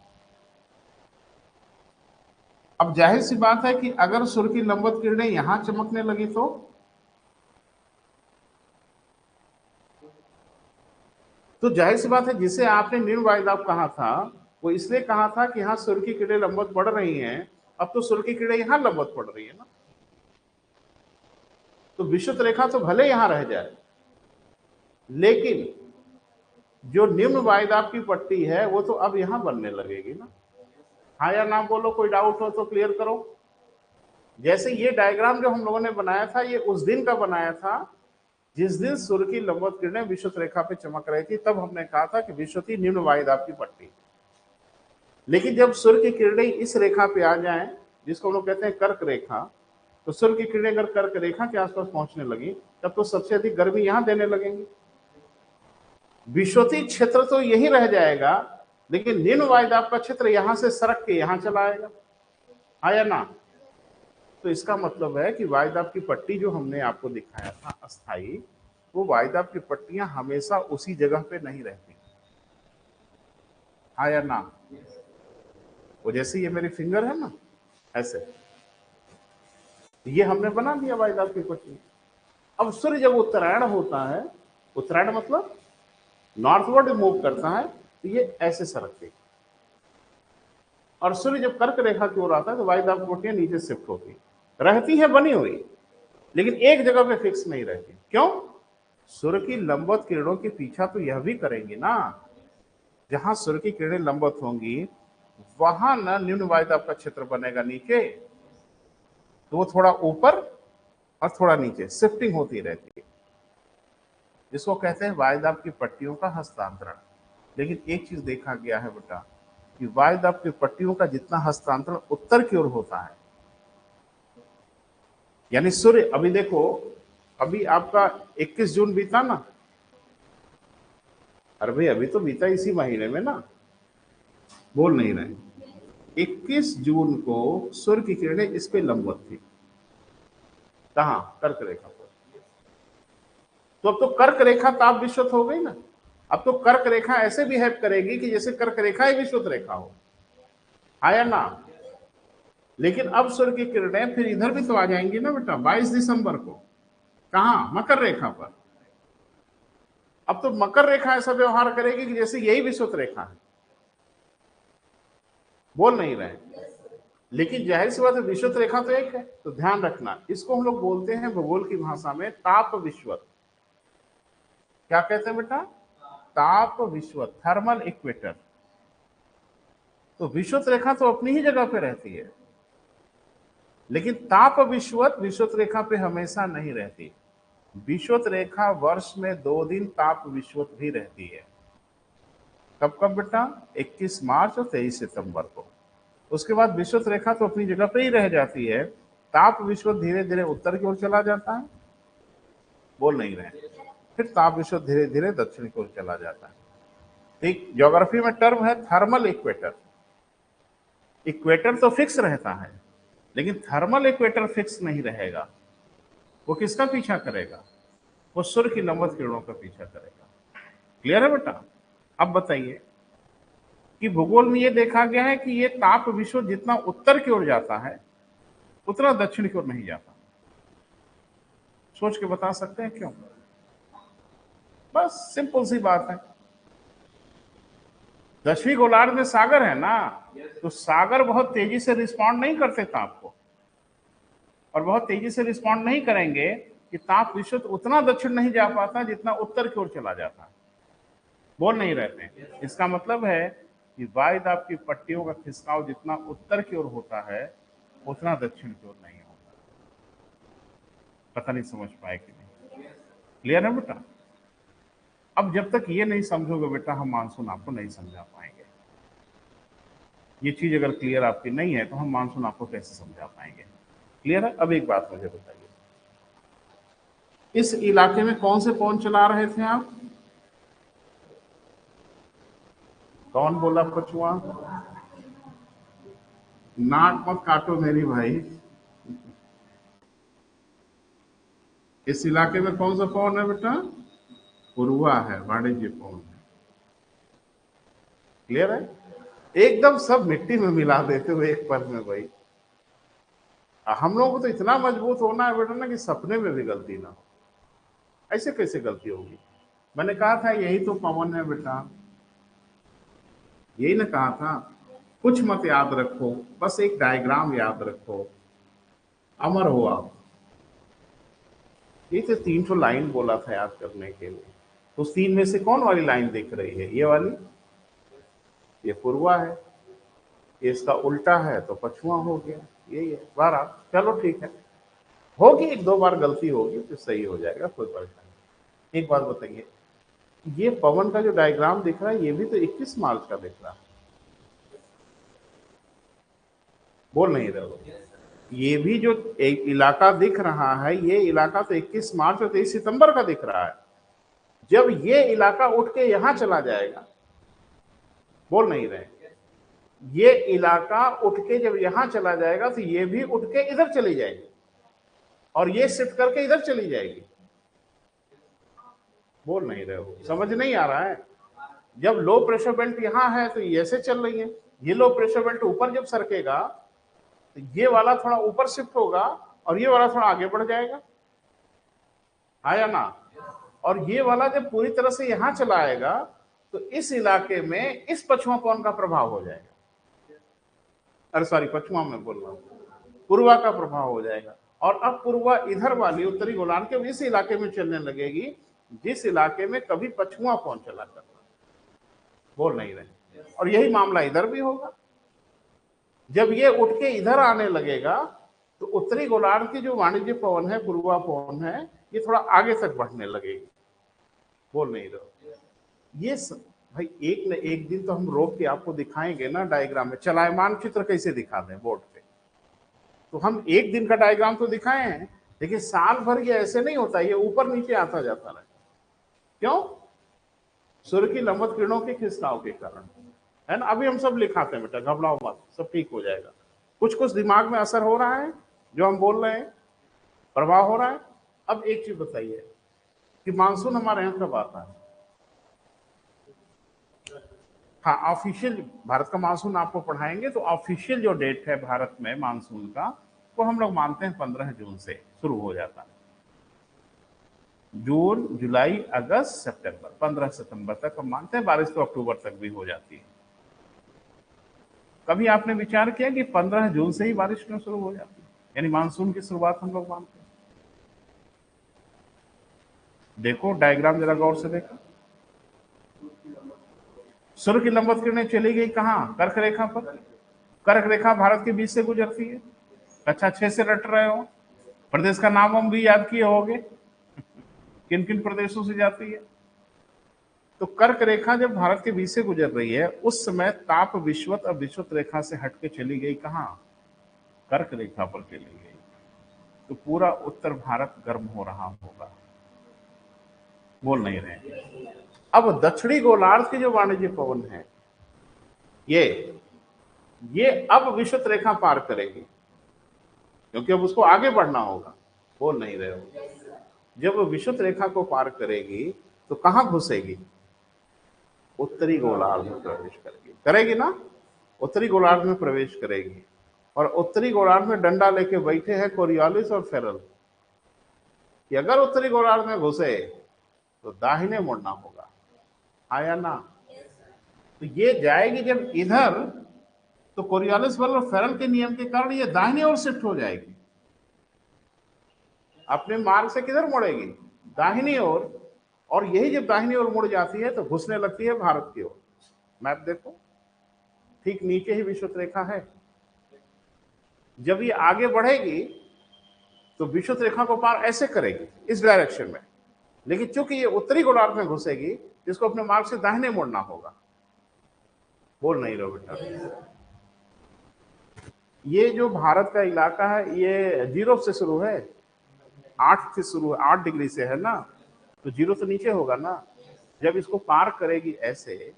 अब जाहिर सी बात है कि अगर सूर्य की लंबवत किरणें यहां चमकने लगी तो जाहिर सी बात है जिसे आपने निम्न वायुदाब कहा था, वो इसलिए कहा था कि यहां सूर्य की किरणें लंबवत पड़ रही हैं। अब तो सूर्य की किरणें यहां लंबवत पड़ रही है ना, तो विषुवत रेखा तो भले यहां रह जाए, लेकिन जो निम्न वायुदाब की पट्टी है वो तो अब यहां बनने लगेगी ना। हाँ या ना बोलो, कोई डाउट हो तो क्लियर करो। जैसे ये डायग्राम जो हम लोगों ने बनाया था, ये उस दिन का बनाया था जिस दिन सूर्य की लंबवत किरणें विषुवत रेखा पे चमक रही थी। तब हमने कहा था कि विषुवती निम्न वायुदाब की पट्टी। लेकिन जब सूर्य की किरणें इस रेखा पे आ जाएं, जिसको हम लोग कहते हैं कर्क रेखा, तो सूर्य की किरणें अगर कर्क रेखा के आसपास पहुंचने लगी, तब तो सबसे अधिक गर्मी यहां देने लगेंगी। विषुवती क्षेत्र तो यही रह जाएगा, लेकिन निम्न वायुदाब का क्षेत्र यहां से सरक के यहां चला आएगा। आया ना? तो इसका मतलब है कि वायुदाब की पट्टी जो हमने आपको दिखाया था अस्थाई, वो वायुदाब की पट्टियां हमेशा उसी जगह पे नहीं रहती। आया ना? वो जैसे ये मेरी फिंगर है ना, ऐसे ये हमने बना दिया वायुदाब की पट्टी। अब सूर्य जब उत्तरायण होता है, उत्तरायण मतलब नॉर्थवर्ड मूव करता है, तो ये ऐसे सरकती, और सूर्य जब कर्क रेखा की ओर आता है तो वायुदाब की पट्टियां नीचे शिफ्ट होती रहती है, बनी हुई, लेकिन एक जगह पे फिक्स नहीं रहती। क्यों? सूर्य की लंबवत किरणों के पीछा तो यह भी करेंगी ना। जहां सूर्य की किरणें लंबवत होंगी, वहां ना निम्न वायुदाब का क्षेत्र बनेगा नीचे, तो वो थोड़ा ऊपर और थोड़ा नीचे शिफ्टिंग होती रहती है, जिसको कहते हैं वायुदाब की पट्टियों का हस्तांतरण। लेकिन एक चीज देखा गया है बेटा, कि वायुदाब की पट्टियों का जितना हस्तांतरण उत्तर की ओर होता है, यानी सूर्य, अभी देखो, अभी आपका 21 जून बीता ना, अरे भाई अभी तो बीता इसी महीने में ना, बोल नहीं रहे। 21 जून को सूर्य की किरणें इस पे लंबवत थी, कहां? कर्क रेखा पर। तो अब तो कर्क रेखा ताप विश्वत हो गई ना। अब तो कर्क रेखा ऐसे बिहेव करेगी कि जैसे कर्क रेखा ही विश्वत रेखा हो। आया ना? लेकिन अब सूर्य की किरणें फिर इधर भी तो आ जाएंगी ना बेटा, 22 दिसंबर को। कहा? मकर रेखा पर। अब तो मकर रेखा ऐसा व्यवहार करेगी कि जैसे यही विश्वत रेखा है। बोल नहीं रहे। लेकिन जाहिर सी बात है, विश्वत रेखा तो एक है, तो ध्यान रखना, इसको हम लोग बोलते हैं भूगोल की भाषा में ताप विश्वत। क्या कहते हैं बेटा? ताप विश्वत, थर्मल इक्वेटर। तो विश्वत रेखा तो अपनी ही जगह पे रहती है, लेकिन ताप विश्वत विश्वत रेखा पे हमेशा नहीं रहती। विश्वत रेखा वर्ष में 2 दिन ताप विश्वत भी रहती है। कब कब बेटा? 21 मार्च और 23 सितंबर को। उसके बाद विश्वत रेखा तो अपनी जगह पे ही रह जाती है, ताप विश्वत धीरे धीरे उत्तर की ओर चला जाता है। बोल नहीं रहे। फिर ताप विश्वत धीरे धीरे दक्षिण की ओर चला जाता है। ठीक, ज्योग्राफी में टर्म है थर्मल इक्वेटर। इक्वेटर तो फिक्स रहता है, लेकिन थर्मल इक्वेटर फिक्स नहीं रहेगा। वो किसका पीछा करेगा? वो सूर्य की लंबवत किरणों का पीछा करेगा। क्लियर है बेटा? अब बताइए कि भूगोल में ये देखा गया है कि ये ताप विश्व जितना उत्तर की ओर जाता है, उतना दक्षिण की ओर नहीं जाता। सोच के बता सकते हैं क्यों? बस सिंपल सी बात है। दक्षिणी गोलार्ध में सागर है ना, तो सागर बहुत तेजी से रिस्पॉन्ड नहीं करते ताप को, और बहुत तेजी से रिस्पॉन्ड नहीं करेंगे कि ताप विश्व उतना दक्षिण नहीं जा पाता जितना उत्तर की ओर चला जाता है। बोल नहीं रहते हैं। इसका मतलब है कि वायुदाब की पट्टियों का खिसकाव जितना उत्तर की ओर होता है, उतना दक्षिण की ओर नहीं होता। पता नहीं समझ पाए कि नहीं? क्लियर है बेटा? अब जब तक ये नहीं समझोगे बेटा, हम मानसून आपको नहीं समझा पाएंगे। ये चीज अगर क्लियर आपकी नहीं है तो हम मानसून आपको कैसे समझा पाएंगे? क्लियर है? अब एक बात मुझे बताइए, इस इलाके में कौन से पवन चला रहे थे आप? कौन बोला पछुआ? नाक मत काटो मेरी भाई। इस इलाके में कौन सा पवन है बेटा? पूर्वा है, वाणिज्य पवन है। क्लियर है? एकदम सब मिट्टी में मिला देते हो एक पल में भाई। हम लोगों को तो इतना मजबूत होना है बेटा ना कि सपने में भी गलती ना हो। ऐसे कैसे गलती होगी? मैंने कहा था यही तो पवन है बेटा, यही ना कहा था। कुछ मत याद रखो, बस एक डायग्राम याद रखो, अमर हो आप। ये तो 300 लाइन बोला था याद करने के लिए। तो उस तीन में से कौन वाली लाइन दिख रही है? ये वाली, ये पूर्वा है। ये इसका उल्टा है तो पछुआ हो गया। यही है। बारह, चलो ठीक है, होगी एक दो बार गलती होगी तो सही हो जाएगा, कोई परेशानी नहीं। एक बात बताइए, ये पवन का जो डायग्राम दिख रहा है ये भी तो 21 मार्च का दिख रहा है। बोल नहीं रहे हो? ये भी जो एक इलाका दिख रहा है, ये इलाका तो 21 मार्च और 23 सितंबर का दिख रहा है। जब ये इलाका उठ के यहां चला जाएगा, बोल नहीं रहे, ये इलाका उठ के जब यहां चला जाएगा तो ये भी उठ के इधर चली जाएगी और ये शिफ्ट करके इधर चली जाएगी। बोल नहीं रहे हो? समझ नहीं आ रहा है? जब लो प्रेशर बेल्ट यहां है तो ये ऐसे चल रही है, ये लो प्रेशर बेल्ट ऊपर जब सरकेगा तो ये वाला थोड़ा ऊपर शिफ्ट होगा और ये वाला थोड़ा आगे बढ़ जाएगा, आया ना? और ये वाला जब पूरी तरह से यहां चला आएगा तो इस इलाके में इस पछुआ पवन का प्रभाव हो जाएगा। अरे सॉरी, पछुआ में बोल रहा हूं, पूर्वा का प्रभाव हो जाएगा। और अब पूर्वा इधर वाली उत्तरी गोलार्ध के इस इलाके में चलने लगेगी जिस इलाके में कभी पछुआ पवन चला करता। बोल नहीं रहे? और यही मामला इधर भी होगा। जब ये उठ के इधर आने लगेगा तो उत्तरी गोलार्ध की जो वाणिज्य पवन है, पूर्वा पवन है, ये थोड़ा आगे तक बढ़ने लगेगी। बोल नहीं रहे? भाई एक न एक दिन तो हम रोक के आपको दिखाएंगे ना डायग्राम में, चलायमान चित्र कैसे दिखा दें बोर्ड पे। तो हम एक दिन का डायग्राम तो दिखाए हैं, लेकिन साल भर ये ऐसे नहीं होता, ये ऊपर नीचे आता जाता रहे। क्यों? सूर्य की लंबवत किरणों के खिंचाव के कारण, है ना? अभी हम सब लिखाते हैं बेटा, घबराओ मत, सब ठीक हो जाएगा। कुछ कुछ दिमाग में असर हो रहा है जो हम बोल रहे हैं, प्रभाव हो रहा है। अब एक चीज बताइए कि मानसून हमारे यहाँ कब आता है? हाँ, ऑफिशियल भारत का मानसून आपको पढ़ाएंगे तो ऑफिशियल जो डेट है भारत में मानसून का, वो हम लोग मानते हैं 15 जून से शुरू हो जाता है। जून, जुलाई, अगस्त, सितंबर, 15 सितंबर तक हम मानते हैं। बारिश तो अक्टूबर तक भी हो जाती है। कभी आपने विचार किया कि 15 जून से ही बारिश क्यों शुरू हो जाती है, यानी मानसून की शुरुआत हम लोग मानते हैं? देखो डायग्राम जरा गौर से देखो। सूर्य की लंबवत किरणें चली गई कहां? कर्क रेखा पर। कर्क रेखा भारत के बीच से गुजरती है। कक्षा 6 से रट रहे हो, प्रदेश का नाम हम भी याद किए होंगे, किन किन प्रदेशों से जाती है। तो कर्क रेखा जब भारत के बीच से गुजर रही है उस समय ताप विश्वत और विश्वत रेखा से हटके चली गई कहां? कर्क रेखा पर चली गई। तो पूरा उत्तर भारत गर्म हो रहा होगा। बोल नहीं रहे? अब दक्षिणी गोलार्ध की जो वाणिज्य पवन है ये अब विश्वत रेखा पार करेगी क्योंकि अब उसको आगे बढ़ना होगा। बोल नहीं रहे हो? जब वो विश्वत रेखा को पार करेगी तो कहां घुसेगी? उत्तरी गोलार्ध में प्रवेश करेगी, करेगी ना? उत्तरी गोलार्ध में प्रवेश करेगी और उत्तरी गोलार्ध में डंडा लेके बैठे हैं कोरियोलिस और फेरल कि अगर उत्तरी गोलार्ध में घुसे तो दाहिने मुड़ना होगा, आया ना? तो ये जाएगी जब इधर तो कोरियोलिस बल और फेरल के नियम के कारण ये दाहिने ओर शिफ्ट हो जाएगी। अपने मार्ग से किधर मुड़ेगी? दाहिनी ओर। और यही जब दाहिनी ओर मुड़ जाती है तो घुसने लगती है भारत की ओर। मैप देखो, ठीक नीचे ही विषुवत रेखा है। जब ये आगे बढ़ेगी तो विषुवत रेखा को पार ऐसे करेगी इस डायरेक्शन में, लेकिन चूंकि ये उत्तरी गोलार्ध में घुसेगी इसको अपने मार्ग से दाहिने मुड़ना होगा। बोल नहीं रहो बेटा? ये जो भारत का इलाका है ये जीरो से शुरू है, 8 से शुरू, 8 डिग्री से है ना, तो 0 तो नीचे होगा ना। जब इसको पार करेगी ऐसे,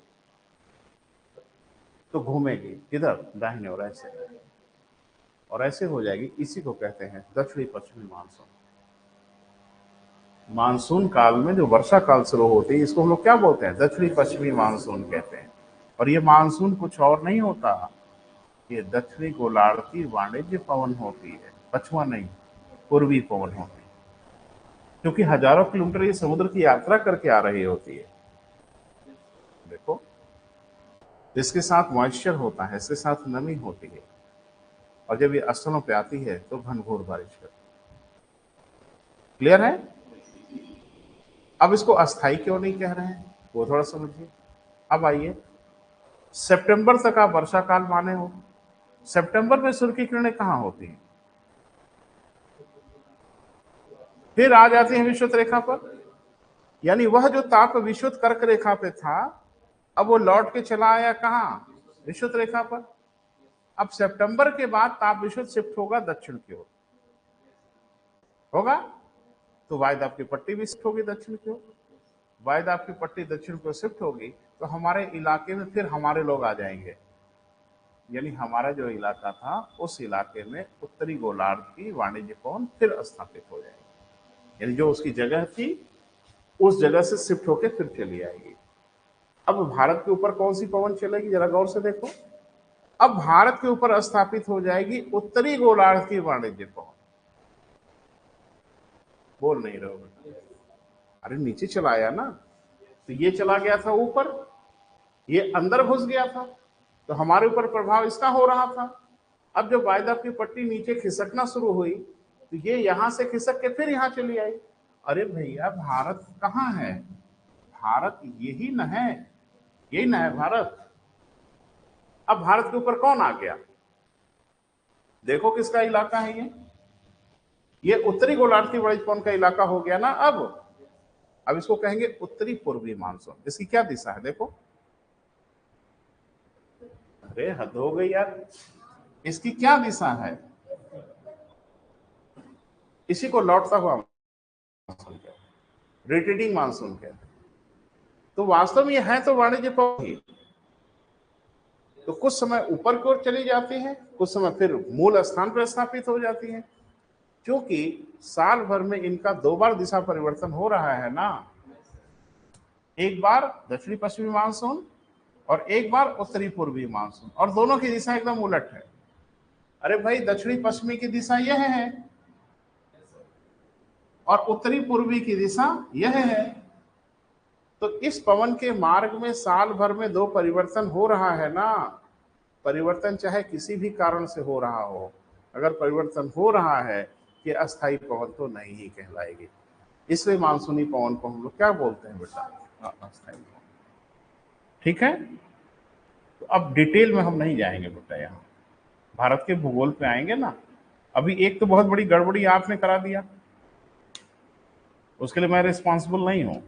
तो घूमेगी किधर, दाहिने और ऐसे हो जाएगी। इसी को कहते हैं दक्षिणी पश्चिमी मानसून। मानसून काल में जो वर्षा काल शुरू होती है, इसको हम लोग क्या बोलते हैं, दक्षिणी पश्चिमी मानसून कहते हैं। और ये मानसून कुछ और नहीं होता, ये दक्षिणी गोलार्ध की वाणिज्य पवन होती है, पछुआ नहीं, पूर्वी पवन होती है, क्योंकि हजारों किलोमीटर ये समुद्र की यात्रा करके आ रही होती है। देखो, इसके साथ मॉइस्चर होता है, इसके साथ नमी होती है, और जब ये स्थलों पे आती है तो घनघोर बारिश करती है। क्लियर है? अब इसको अस्थाई क्यों नहीं कह रहे हैं, वो थोड़ा समझिए। अब आइए, सितंबर तक आप वर्षा काल माने हो, सितंबर में सूर्य की किरणें कहां होती हैं, फिर आ जाती हैं विषुवत रेखा पर। यानी वह जो ताप विषुवत कर्क रेखा पे था, अब वो लौट के चला आया कहां, विषुवत रेखा पर। अब सितंबर के बाद ताप विषुवत शिफ्ट होगा दक्षिण की ओर, होगा तो वायुदाब की पट्टी भी शिफ्ट होगी दक्षिण की ओर। वायुदाब की पट्टी दक्षिण को शिफ्ट होगी तो हमारे इलाके में फिर हमारे लोग आ जाएंगे। यानी हमारा जो इलाका था, उस इलाके में उत्तरी गोलार्ध की वाणिज्य पवन फिर स्थापित हो जाएगी। यानी जो उसकी जगह थी, उस जगह से शिफ्ट होकर फिर चली आएगी। अब भारत के ऊपर कौन सी पवन चलेगी, जरा गौर से देखो। अब भारत के ऊपर स्थापित हो जाएगी उत्तरी गोलार्ध की वाणिज्य पवन। बोल नहीं रहे हो? अरे नीचे चला आया ना, तो ये चला गया था ऊपर, ये अंदर घुस गया था, तो हमारे ऊपर प्रभाव इसका हो रहा था। अब जब वायुदाब की पट्टी नीचे खिसकना शुरू हुई, तो ये यहां से खिसक के फिर यहां चली आई। अरे भैया, भारत कहाँ है, भारत यही न है, यही न है भारत। अब भारत के ऊपर कौन आ गया, देखो किसका इलाका है ये उत्तरी गोलार्ध की वाणिज्य पवन का इलाका हो गया ना। अब इसको कहेंगे उत्तरी पूर्वी मानसून। इसकी क्या दिशा है, देखो। अरे हद हो गई यार, इसकी क्या दिशा है, इसी को लौटता हुआ मानसून कहते हैं, रिट्रीटिंग मानसून कहते हैं। तो वास्तव में ये है तो वाणिज्य पवन ही, तो कुछ समय ऊपर की ओर चली जाती है, कुछ समय फिर मूल स्थान पर स्थापित हो जाती है। क्योंकि साल भर में इनका 2 बार दिशा परिवर्तन हो रहा है ना, एक बार दक्षिणी पश्चिमी मानसून और एक बार उत्तरी पूर्वी मानसून, और दोनों की दिशा एकदम उलट है। अरे भाई, दक्षिणी पश्चिमी की दिशा यह है और उत्तरी पूर्वी की दिशा यह है। तो इस पवन के मार्ग में साल भर में 2 परिवर्तन हो रहा है ना। परिवर्तन चाहे किसी भी कारण से हो रहा हो, अगर परिवर्तन हो रहा है, कि अस्थायी पवन तो नहीं ही कहलाएगी। इसलिए मानसूनी पवन को हम लोग क्या बोलते हैं बेटा, अस्थायी पवन। ठीक है, तो अब डिटेल में हम नहीं जाएंगे बेटा, यहाँ भारत के भूगोल पे आएंगे ना। अभी एक तो बहुत बड़ी गड़बड़ी आपने करा दिया, उसके लिए मैं रिस्पॉन्सिबल नहीं हूं,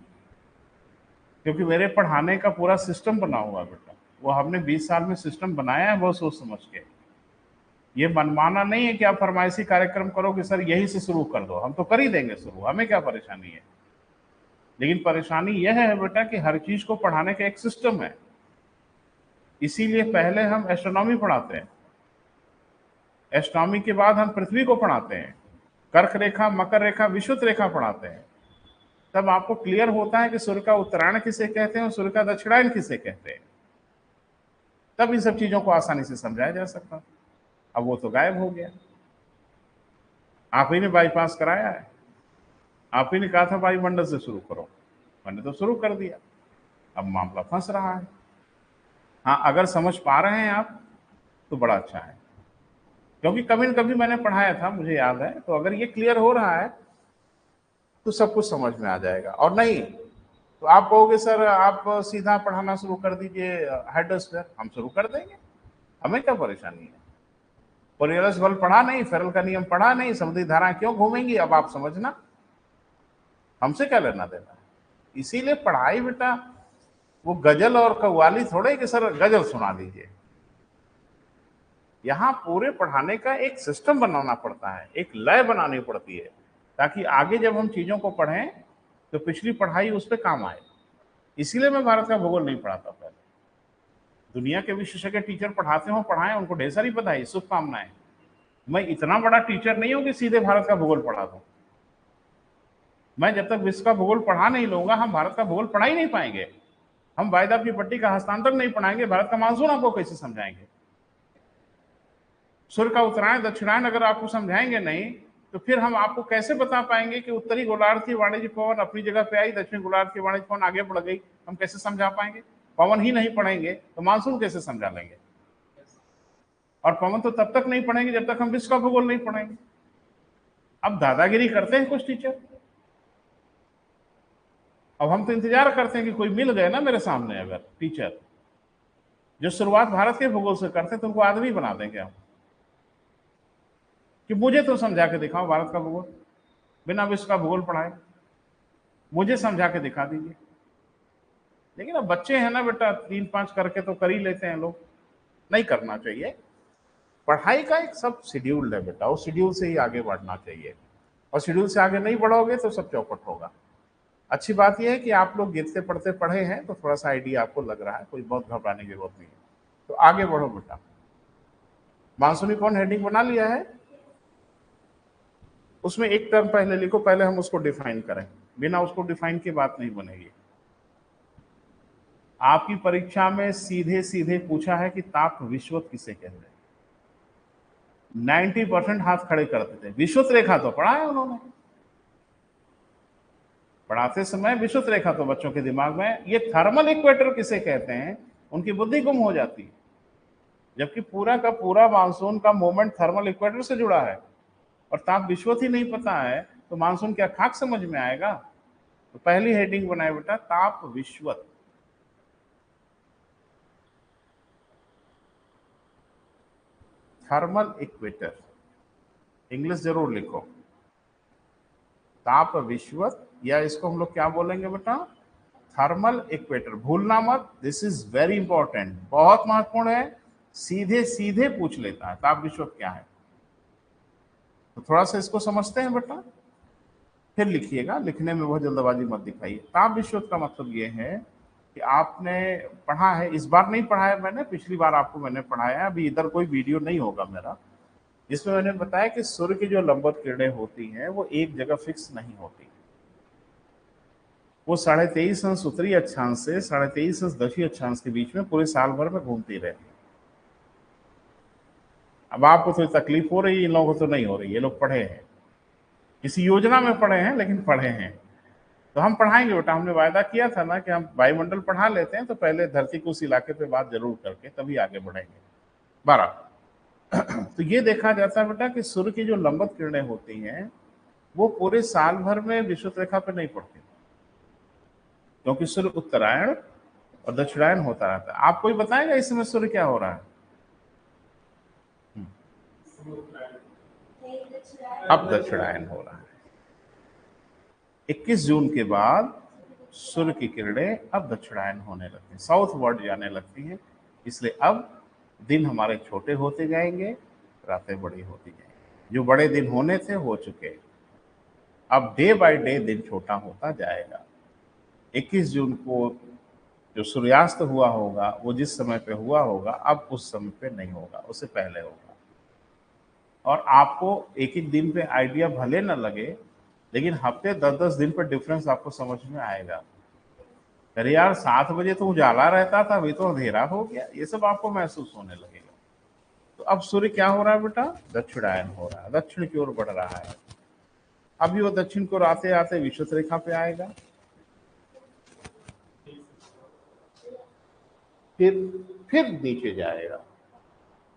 क्योंकि मेरे पढ़ाने का पूरा सिस्टम बना हुआ बेटा, वो हमने 20 साल में सिस्टम बनाया है बहुत सोच समझ के। ये मनमाना नहीं है कि आप फरमाइशी कार्यक्रम करो कि सर यही से शुरू कर दो, हम तो कर ही देंगे शुरू, हमें क्या परेशानी है। लेकिन परेशानी यह है बेटा कि हर चीज को पढ़ाने का एक सिस्टम है। इसीलिए पहले हम एस्ट्रोनॉमी पढ़ाते हैं, एस्ट्रोनॉमी के बाद हम पृथ्वी को पढ़ाते हैं, कर्क रेखा, मकर रेखा, विषुवत रेखा पढ़ाते हैं। तब आपको क्लियर होता है कि सूर्य का उत्तरायण किसे कहते हैं और सूर्य का दक्षिणायन किसे कहते हैं। तब इन सब चीजों को आसानी से समझाया जा सकता। अब वो तो गायब हो गया। आप ही ने बाईपास कराया है, आप ही ने कहा था वायुमंडल से शुरू करो, मैंने तो शुरू कर दिया, अब मामला फंस रहा है। हाँ, अगर समझ पा रहे हैं आप तो बड़ा अच्छा है, क्योंकि कभी न कभी मैंने पढ़ाया था, मुझे याद है। तो अगर ये क्लियर हो रहा है तो सब कुछ समझ में आ जाएगा। और नहीं तो आप कहोगे सर आप सीधा पढ़ाना शुरू कर दीजिए हाइड्रोस्फीयर, हम शुरू कर देंगे, हमें क्या परेशानी है। कोरियलिस बल पढ़ा नहीं, फेरल का नियम पढ़ा नहीं, समुद्री धाराएं क्यों घूमेंगी, अब आप समझना, हमसे क्या लेना देना है। इसीलिए पढ़ाई बेटा वो गजल और कव्वाली थोड़े कि सर गजल सुना दीजिए। यहाँ पूरे पढ़ाने का एक सिस्टम बनाना पड़ता है, एक लय बनानी पड़ती है। ताकि आगे जब हम चीज़ों को पढ़ें तो पिछली पढ़ाई उस पर काम आए। इसीलिए मैं भारत का भूगोल नहीं पढ़ाता। पहले दुनिया के विशेषज्ञ टीचर पढ़ाते हो, पढ़ाएं, उनको ढेर सारी बधाई, शुभकामनाएं। मैं इतना बड़ा टीचर नहीं हूं कि सीधे भारत का भूगोल पढ़ा दूं। मैं जब तक विश्व का भूगोल पढ़ा नहीं लूंगा, हम भारत का भूगोल पढ़ा ही नहीं पाएंगे। हम वायदा की पट्टी का हस्तांतरण नहीं पढ़ाएंगे, भारत का मानसून आपको कैसे समझाएंगे? सूर्य का उत्तरायण दक्षिणायन अगर आपको समझाएंगे नहीं, तो फिर हम आपको कैसे बता पाएंगे कि उत्तरी गोलार्ध की वाणिज्य पवन अपनी जगह पे आई, दक्षिण गोलार्ध की वाणिज्य पवन आगे बढ़ गई? हम कैसे समझा पाएंगे? पवन ही नहीं पढ़ेंगे तो मानसून कैसे समझा लेंगे? और पवन तो तब तक नहीं पढ़ेंगे जब तक हम विश्व का भूगोल नहीं पढ़ेंगे। अब दादागिरी करते हैं कुछ टीचर। अब हम तो इंतजार करते हैं कि कोई मिल गए ना मेरे सामने, अगर टीचर जो शुरुआत भारत के भूगोल से करते हैं तो उनको आदमी बना देंगे हम, कि मुझे तो समझा के दिखाओ भारत का भूगोल, बिना विश्व का भूगोल पढ़ाए मुझे समझा के दिखा दीजिए। लेकिन अब बच्चे हैं ना बेटा, 3-5 करके तो कर ही लेते हैं लोग। नहीं करना चाहिए। पढ़ाई का एक सब शेड्यूल है बेटा, उस शेड्यूल से ही आगे बढ़ना चाहिए, और शेड्यूल से आगे नहीं बढ़ोगे तो सब चौपट होगा। अच्छी बात यह है कि आप लोग गिरते पढ़ते पढ़े हैं तो थोड़ा सा आइडिया आपको लग रहा है, कोई बहुत घबराने की जरूरत नहीं है। तो आगे बढ़ो बेटा। मानसूनी कौन हेडिंग बना लिया है? उसमें एक टर्म पहले लिखो, पहले हम उसको डिफाइन करें, बिना उसको डिफाइन के बात नहीं बनेगी। आपकी परीक्षा में सीधे सीधे पूछा है कि ताप विश्वत किसे कहते हैं। 90% हाथ खड़े करते थे। विश्वत रेखा तो पढ़ा है उन्होंने, पढ़ाते समय विश्वत रेखा तो बच्चों के दिमाग में। ये थर्मल इक्वेटर किसे कहते हैं, उनकी बुद्धि गुम हो जाती है, जबकि पूरा का पूरा मानसून का मूवमेंट थर्मल इक्वेटर से जुड़ा है, और ताप विश्वत ही नहीं पता है तो मानसून क्या खाक समझ में आएगा? तो पहली हेडिंग बनाए बेटा, ताप विश्वत। थर्मल इक्वेटर इंग्लिश जरूर लिखो, ताप विश्वत, या इसको हम लोग क्या बोलेंगे बेटा, थर्मल इक्वेटर। भूलना मत, दिस इज वेरी इंपॉर्टेंट, बहुत महत्वपूर्ण है। सीधे सीधे पूछ लेता है ताप विश्वत क्या है। तो थोड़ा सा इसको समझते हैं बेटा, फिर लिखिएगा। लिखने में बहुत जल्दबाजी मत दिखाइए। ताप विश्वत का मतलब ये है कि आपने पढ़ा है, इस बार नहीं पढ़ाया मैंने, पिछली बार आपको मैंने पढ़ाया। अभी इधर कोई वीडियो नहीं होगा मेरा जिसमें मैंने बताया कि सूर्य की जो लंबवत किरणें होती हैं वो एक जगह फिक्स नहीं होती। वो 23.5 अंश उत्तरी अक्षांश से 23.5 अंश दक्षिणी अक्षांश के बीच में पूरे साल भर में घूमती रहती है। अब आपको तो तकलीफ हो रही है, इन लोगों को तो नहीं हो रही। ये लोग पढ़े हैं, किसी योजना में पढ़े हैं, लेकिन पढ़े हैं। तो हम पढ़ाएंगे बेटा, हमने वायदा किया था ना कि हम वायुमंडल पढ़ा लेते हैं, तो पहले धरती को उस इलाके पे बात जरूर करके तभी आगे बढ़ेंगे। 12 तो ये देखा जाता है बेटा कि सूर्य की जो लंबवत किरणें होती हैं वो पूरे साल भर में विषुवत रेखा पे नहीं पड़ती, क्योंकि सूर्य उत्तरायण और दक्षिणायन होता रहता है। आप कोई बताएगा इस समय सूर्य क्या हो रहा है? अब दक्षिणायन हो रहा है। 21 जून के बाद सूर्य की किरणें अब दक्षिणायन होने लगती हैं, साउथ वर्ड जाने लगती हैं। इसलिए अब दिन हमारे छोटे होते जाएंगे, रातें बड़ी होती जाएंगी। जो बड़े दिन होने थे हो चुके, अब डे बाय डे दिन छोटा होता जाएगा। 21 जून को जो सूर्यास्त हुआ होगा वो जिस समय पे हुआ होगा अब उस समय पे नहीं होगा, उससे पहले होगा। और आपको एक एक दिन पे आइडिया भले न लगे, लेकिन हफ्ते 10-10 दिन पे डिफरेंस आपको समझ में आएगा। अरे यार 7 बजे तो उजाला रहता था, अभी तो अंधेरा हो गया, ये सब आपको महसूस होने लगेगा। तो अब सूर्य क्या हो रहा है बेटा? दक्षिणायन हो रहा है, दक्षिण की ओर बढ़ रहा है। अभी वो दक्षिण को आते आते विषुवत रेखा पे आएगा, फिर नीचे जाएगा,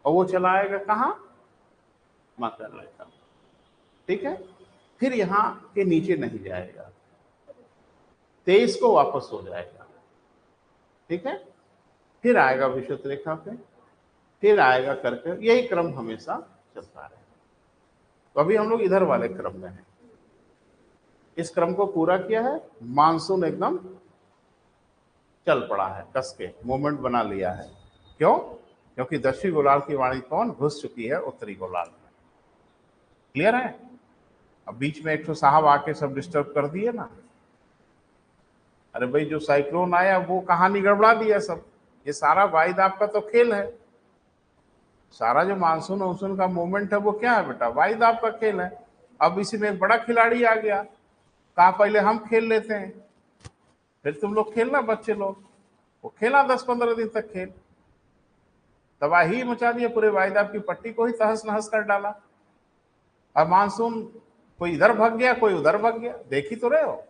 और वो चला आएगा कहाँ? मकर रेखा। ठीक है, फिर यहाँ के नीचे नहीं जाएगा, 23 को वापस हो जाएगा। ठीक है, फिर आएगा विषुवत रेखा पे, फिर आएगा करके, यही क्रम हमेशा चलता रहेगा। तो अभी हम लोग इधर वाले क्रम में हैं। इस क्रम को पूरा किया है, मानसून एकदम चल पड़ा है, कस के मूवमेंट बना लिया है। क्यों? क्योंकि दक्षिणी गोलार्ध की वाणिज्य पवन घुस चुकी है उत्तरी गोलार्ध में। क्लियर है? अब बीच में एक तो साहब आके सब डिस्टर्ब कर दिए ना। अरे भाई, जो साइक्लोन आया वो कहानी गड़बड़ा दिया सब। ये सारा वाहिद आपका तो खेल है। सारा जो मानसून वानसून का मूवमेंट है वो क्या है बेटा, वाहिद आपका खेल है। अब इसी में एक बड़ा खिलाड़ी आ गया, कहा पहले हम खेल लेते हैं, फिर तुम लोग खेलना बच्चे लोग। वो खेला 10-15 दिन तक खेल, तबाही मचा दिया, पूरे वाहिद आपकी पट्टी को ही तहस नहस कर डाला। अब मानसून कोई इधर भाग गया, कोई उधर भाग गया, देख ही तो रहे हो।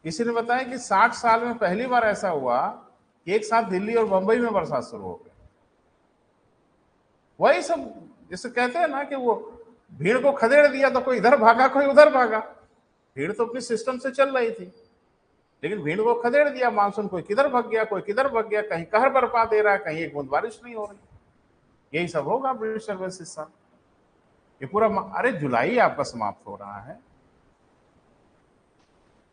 किसी ने बताया कि 60 साल में पहली बार ऐसा हुआ कि एक साथ दिल्ली और बंबई में बरसात शुरू हो गई। वही सब जिसे कहते हैं ना कि वो भीड़ को खदेड़ दिया, तो कोई इधर भागा कोई उधर भागा। भीड़ तो अपने सिस्टम से चल रही थी, लेकिन भीड़ को खदेड़ दिया मानसून। कोई किधर भाग गया, कोई किधर भाग गया, कहीं कहर बरपा दे रहा है, कहीं एक बूंद बारिश नहीं हो रही। यही सब होगा ब्रिटिश सर्विस इस साल। ये पूरा अरे जुलाई आपका समाप्त हो रहा है,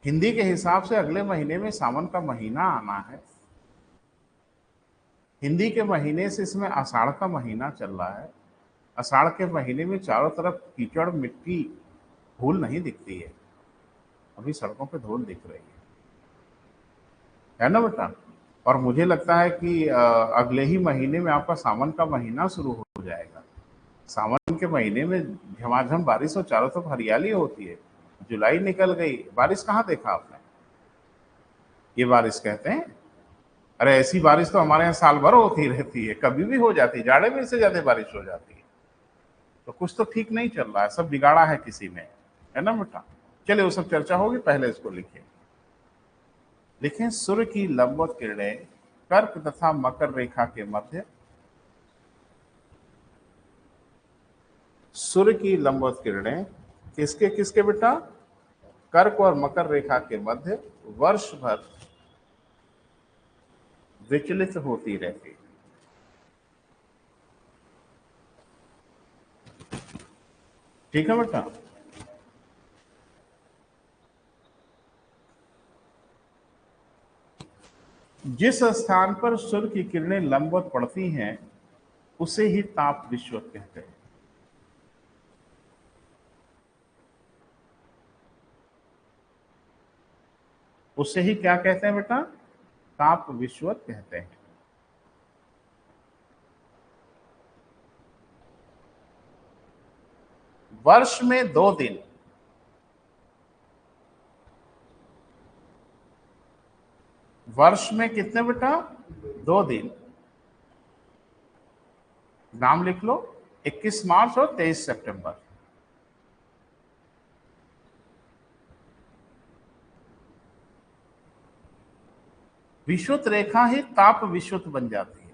हिंदी के हिसाब से अगले महीने में सावन का महीना आना है। हिंदी के महीने से इसमें आषाढ़ का महीना चल रहा है। आषाढ़ के महीने में चारों तरफ कीचड़ मिट्टी धूल नहीं दिखती है, अभी सड़कों पे धूल दिख रही है ना बेटा। और मुझे लगता है कि अगले ही महीने में आपका सावन का महीना शुरू हो जाएगा। सावन के महीने में झमाझम बारिश और चारों तरफ हरियाली होती है। जुलाई निकल गई, बारिश कहाँ देखा आपने? ये बारिश कहते हैं? अरे ऐसी बारिश तो हमारे यहाँ साल भर होती रहती है, कभी भी हो जाती है, जाड़े में इससे ज्यादा बारिश हो जाती है। तो कुछ तो ठीक नहीं चल रहा है, सब बिगाड़ा है किसी ने, है ना बेटा। चलिए वो सब चर्चा होगी, पहले इसको लिखिए। लिखें, सूर्य की लंबवत किरणें कर्क तथा मकर रेखा के मध्य, सूर्य की लंबवत किरणें किसके किसके बेटा? कर्क और मकर रेखा के मध्य वर्ष भर विचलित होती रहती। ठीक है बेटा। जिस स्थान पर सूर्य की किरणें लंबवत पड़ती हैं उसे ही ताप विश्वत कहते हैं। उसे ही क्या कहते हैं बेटा? ताप विश्वत कहते हैं। वर्ष में 2 दिन, वर्ष में कितने बेटा? 2 दिन। नाम लिख लो, 21 मार्च और 23 सितंबर। विषुवत रेखा ही ताप विषुवत बन जाती है।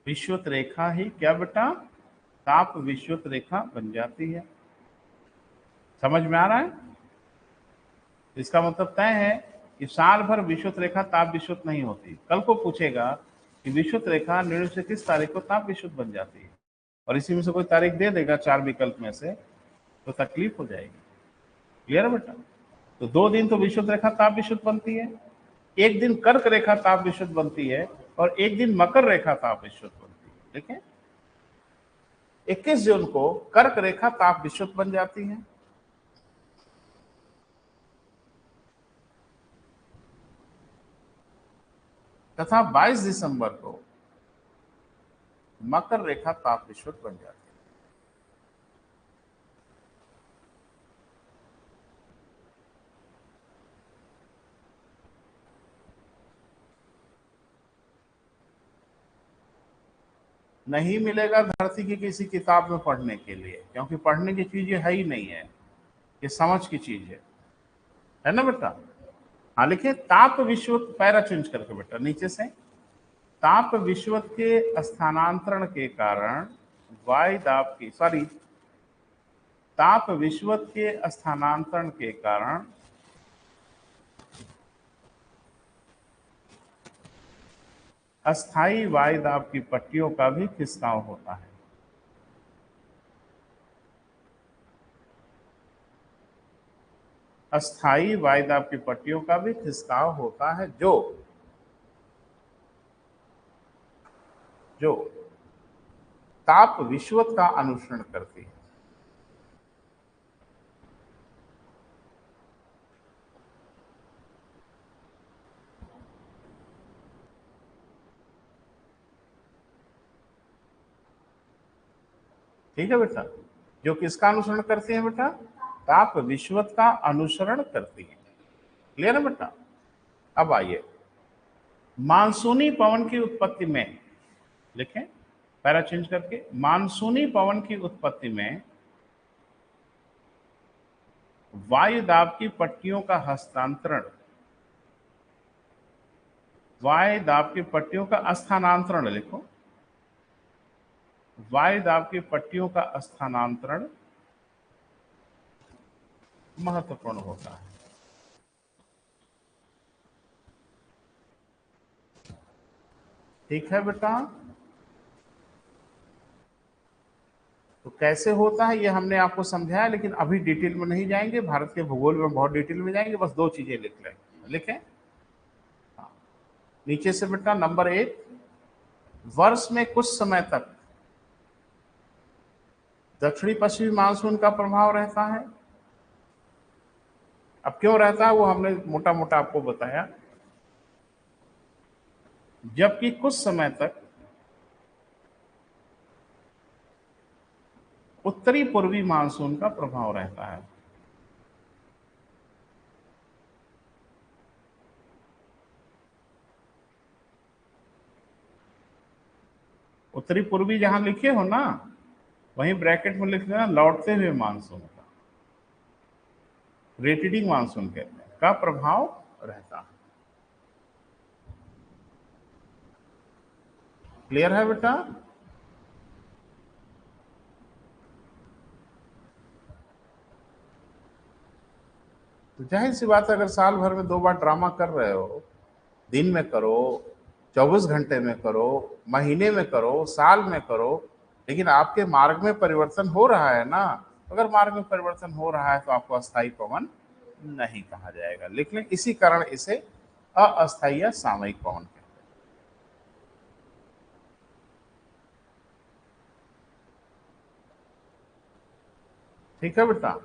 विषुवत रेखा ही क्या बेटा? ताप विषुवत रेखा बन जाती है। समझ में आ रहा है? इसका मतलब तय है कि साल भर विषुवत रेखा ताप विषुवत नहीं होती। कल को पूछेगा कि विषुवत रेखा निर्णय से किस तारीख को ताप विषुवत बन जाती है, और इसी में से कोई तारीख दे देगा 4 विकल्प में से, तो तकलीफ हो जाएगी। क्लियर है बेटा? तो 2 दिन तो विषुवत रेखा ताप विषुवत बनती है, एक दिन कर्क रेखा ताप विषुवत बनती है, और एक दिन मकर रेखा ताप विषुवत बनती है। ठीक है? 21 जून को कर्क रेखा ताप विषुवत बन जाती है, तथा 22 दिसंबर को मकर रेखा ताप विषुवत बन जाती है। नहीं मिलेगा धरती की किसी किताब में पढ़ने के लिए, क्योंकि पढ़ने की चीज ये है ही नहीं है, ये समझ की चीज है ना बेटा। हाँ लिखिए, ताप विषुवत, पैरा चेंज करके बेटा नीचे से। ताप विषुवत के स्थानांतरण के कारण वायु दाब की, सॉरी, ताप विषुवत के स्थानांतरण के कारण अस्थाई वायु दाब की पट्टियों का भी खिसकाव होता है। अस्थाई वायुदाब की पट्टियों का भी खिसकाव होता है जो ताप विश्वत का अनुसरण करती है। ठीक है बेटा, जो किसका अनुसरण करती है बेटा? ताप विश्वत का अनुसरण करती है। क्लियर है बेटा? अब आइए, मानसूनी पवन की उत्पत्ति में लिखें, पैरा चेंज करके, मानसूनी पवन की उत्पत्ति में वायु दाब की पट्टियों का हस्तांतरण, वायु दाब की पट्टियों का स्थानांतरण लिखो, वायु दाब की पट्टियों का स्थानांतरण महत्वपूर्ण होता है। ठीक है बेटा, तो कैसे होता है ये हमने आपको समझाया, लेकिन अभी डिटेल में नहीं जाएंगे, भारत के भूगोल में बहुत डिटेल में जाएंगे, बस दो चीजें लिख लें, लिखें। हाँ, नीचे से बेटा, नंबर 1, वर्ष में कुछ समय तक दक्षिणी पश्चिमी मानसून का प्रभाव रहता है। अब क्यों रहता है वो हमने मोटा मोटा आपको बताया। जबकि कुछ समय तक उत्तरी पूर्वी मानसून का प्रभाव रहता है। उत्तरी पूर्वी जहां लिखे हो ना, वहीं ब्रैकेट में लिख देना लौटते हुए मानसून का, रिटरीटिंग मानसून कहते हैं, का प्रभाव रहता है। क्लियर है बेटा? तो जाहिर सी बात है, अगर साल भर में 2 बार ड्रामा कर रहे हो, दिन में करो, 24 घंटे में करो, महीने में करो, साल में करो, लेकिन आपके मार्ग में परिवर्तन हो रहा है ना। अगर मार्ग में परिवर्तन हो रहा है तो आपको अस्थायी पवन नहीं कहा जाएगा। लिख लें, इसी कारण इसे अस्थायी या सामयिक पवन कहते हैं। ठीक है बेटा,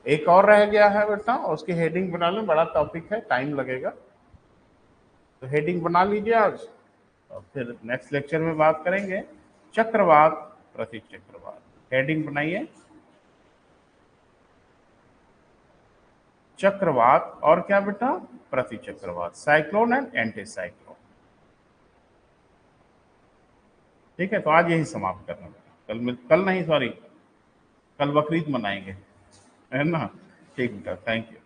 एक और रह गया है बेटा, उसकी हेडिंग बना लें, बड़ा टॉपिक है, टाइम लगेगा, तो हेडिंग बना लीजिए आज, और फिर नेक्स्ट लेक्चर में बात करेंगे। चक्रवात, प्रति चक्रवात, हेडिंग बनाइए, चक्रवात और क्या बेटा? प्रति चक्रवात, साइक्लोन एंड एंटी साइक्लोन। ठीक है, तो आज यही समाप्त करना बेटा, कल नहीं, सॉरी, कल बकरीद मनाएंगे, है ना? ठीक बेटा, थैंक यू।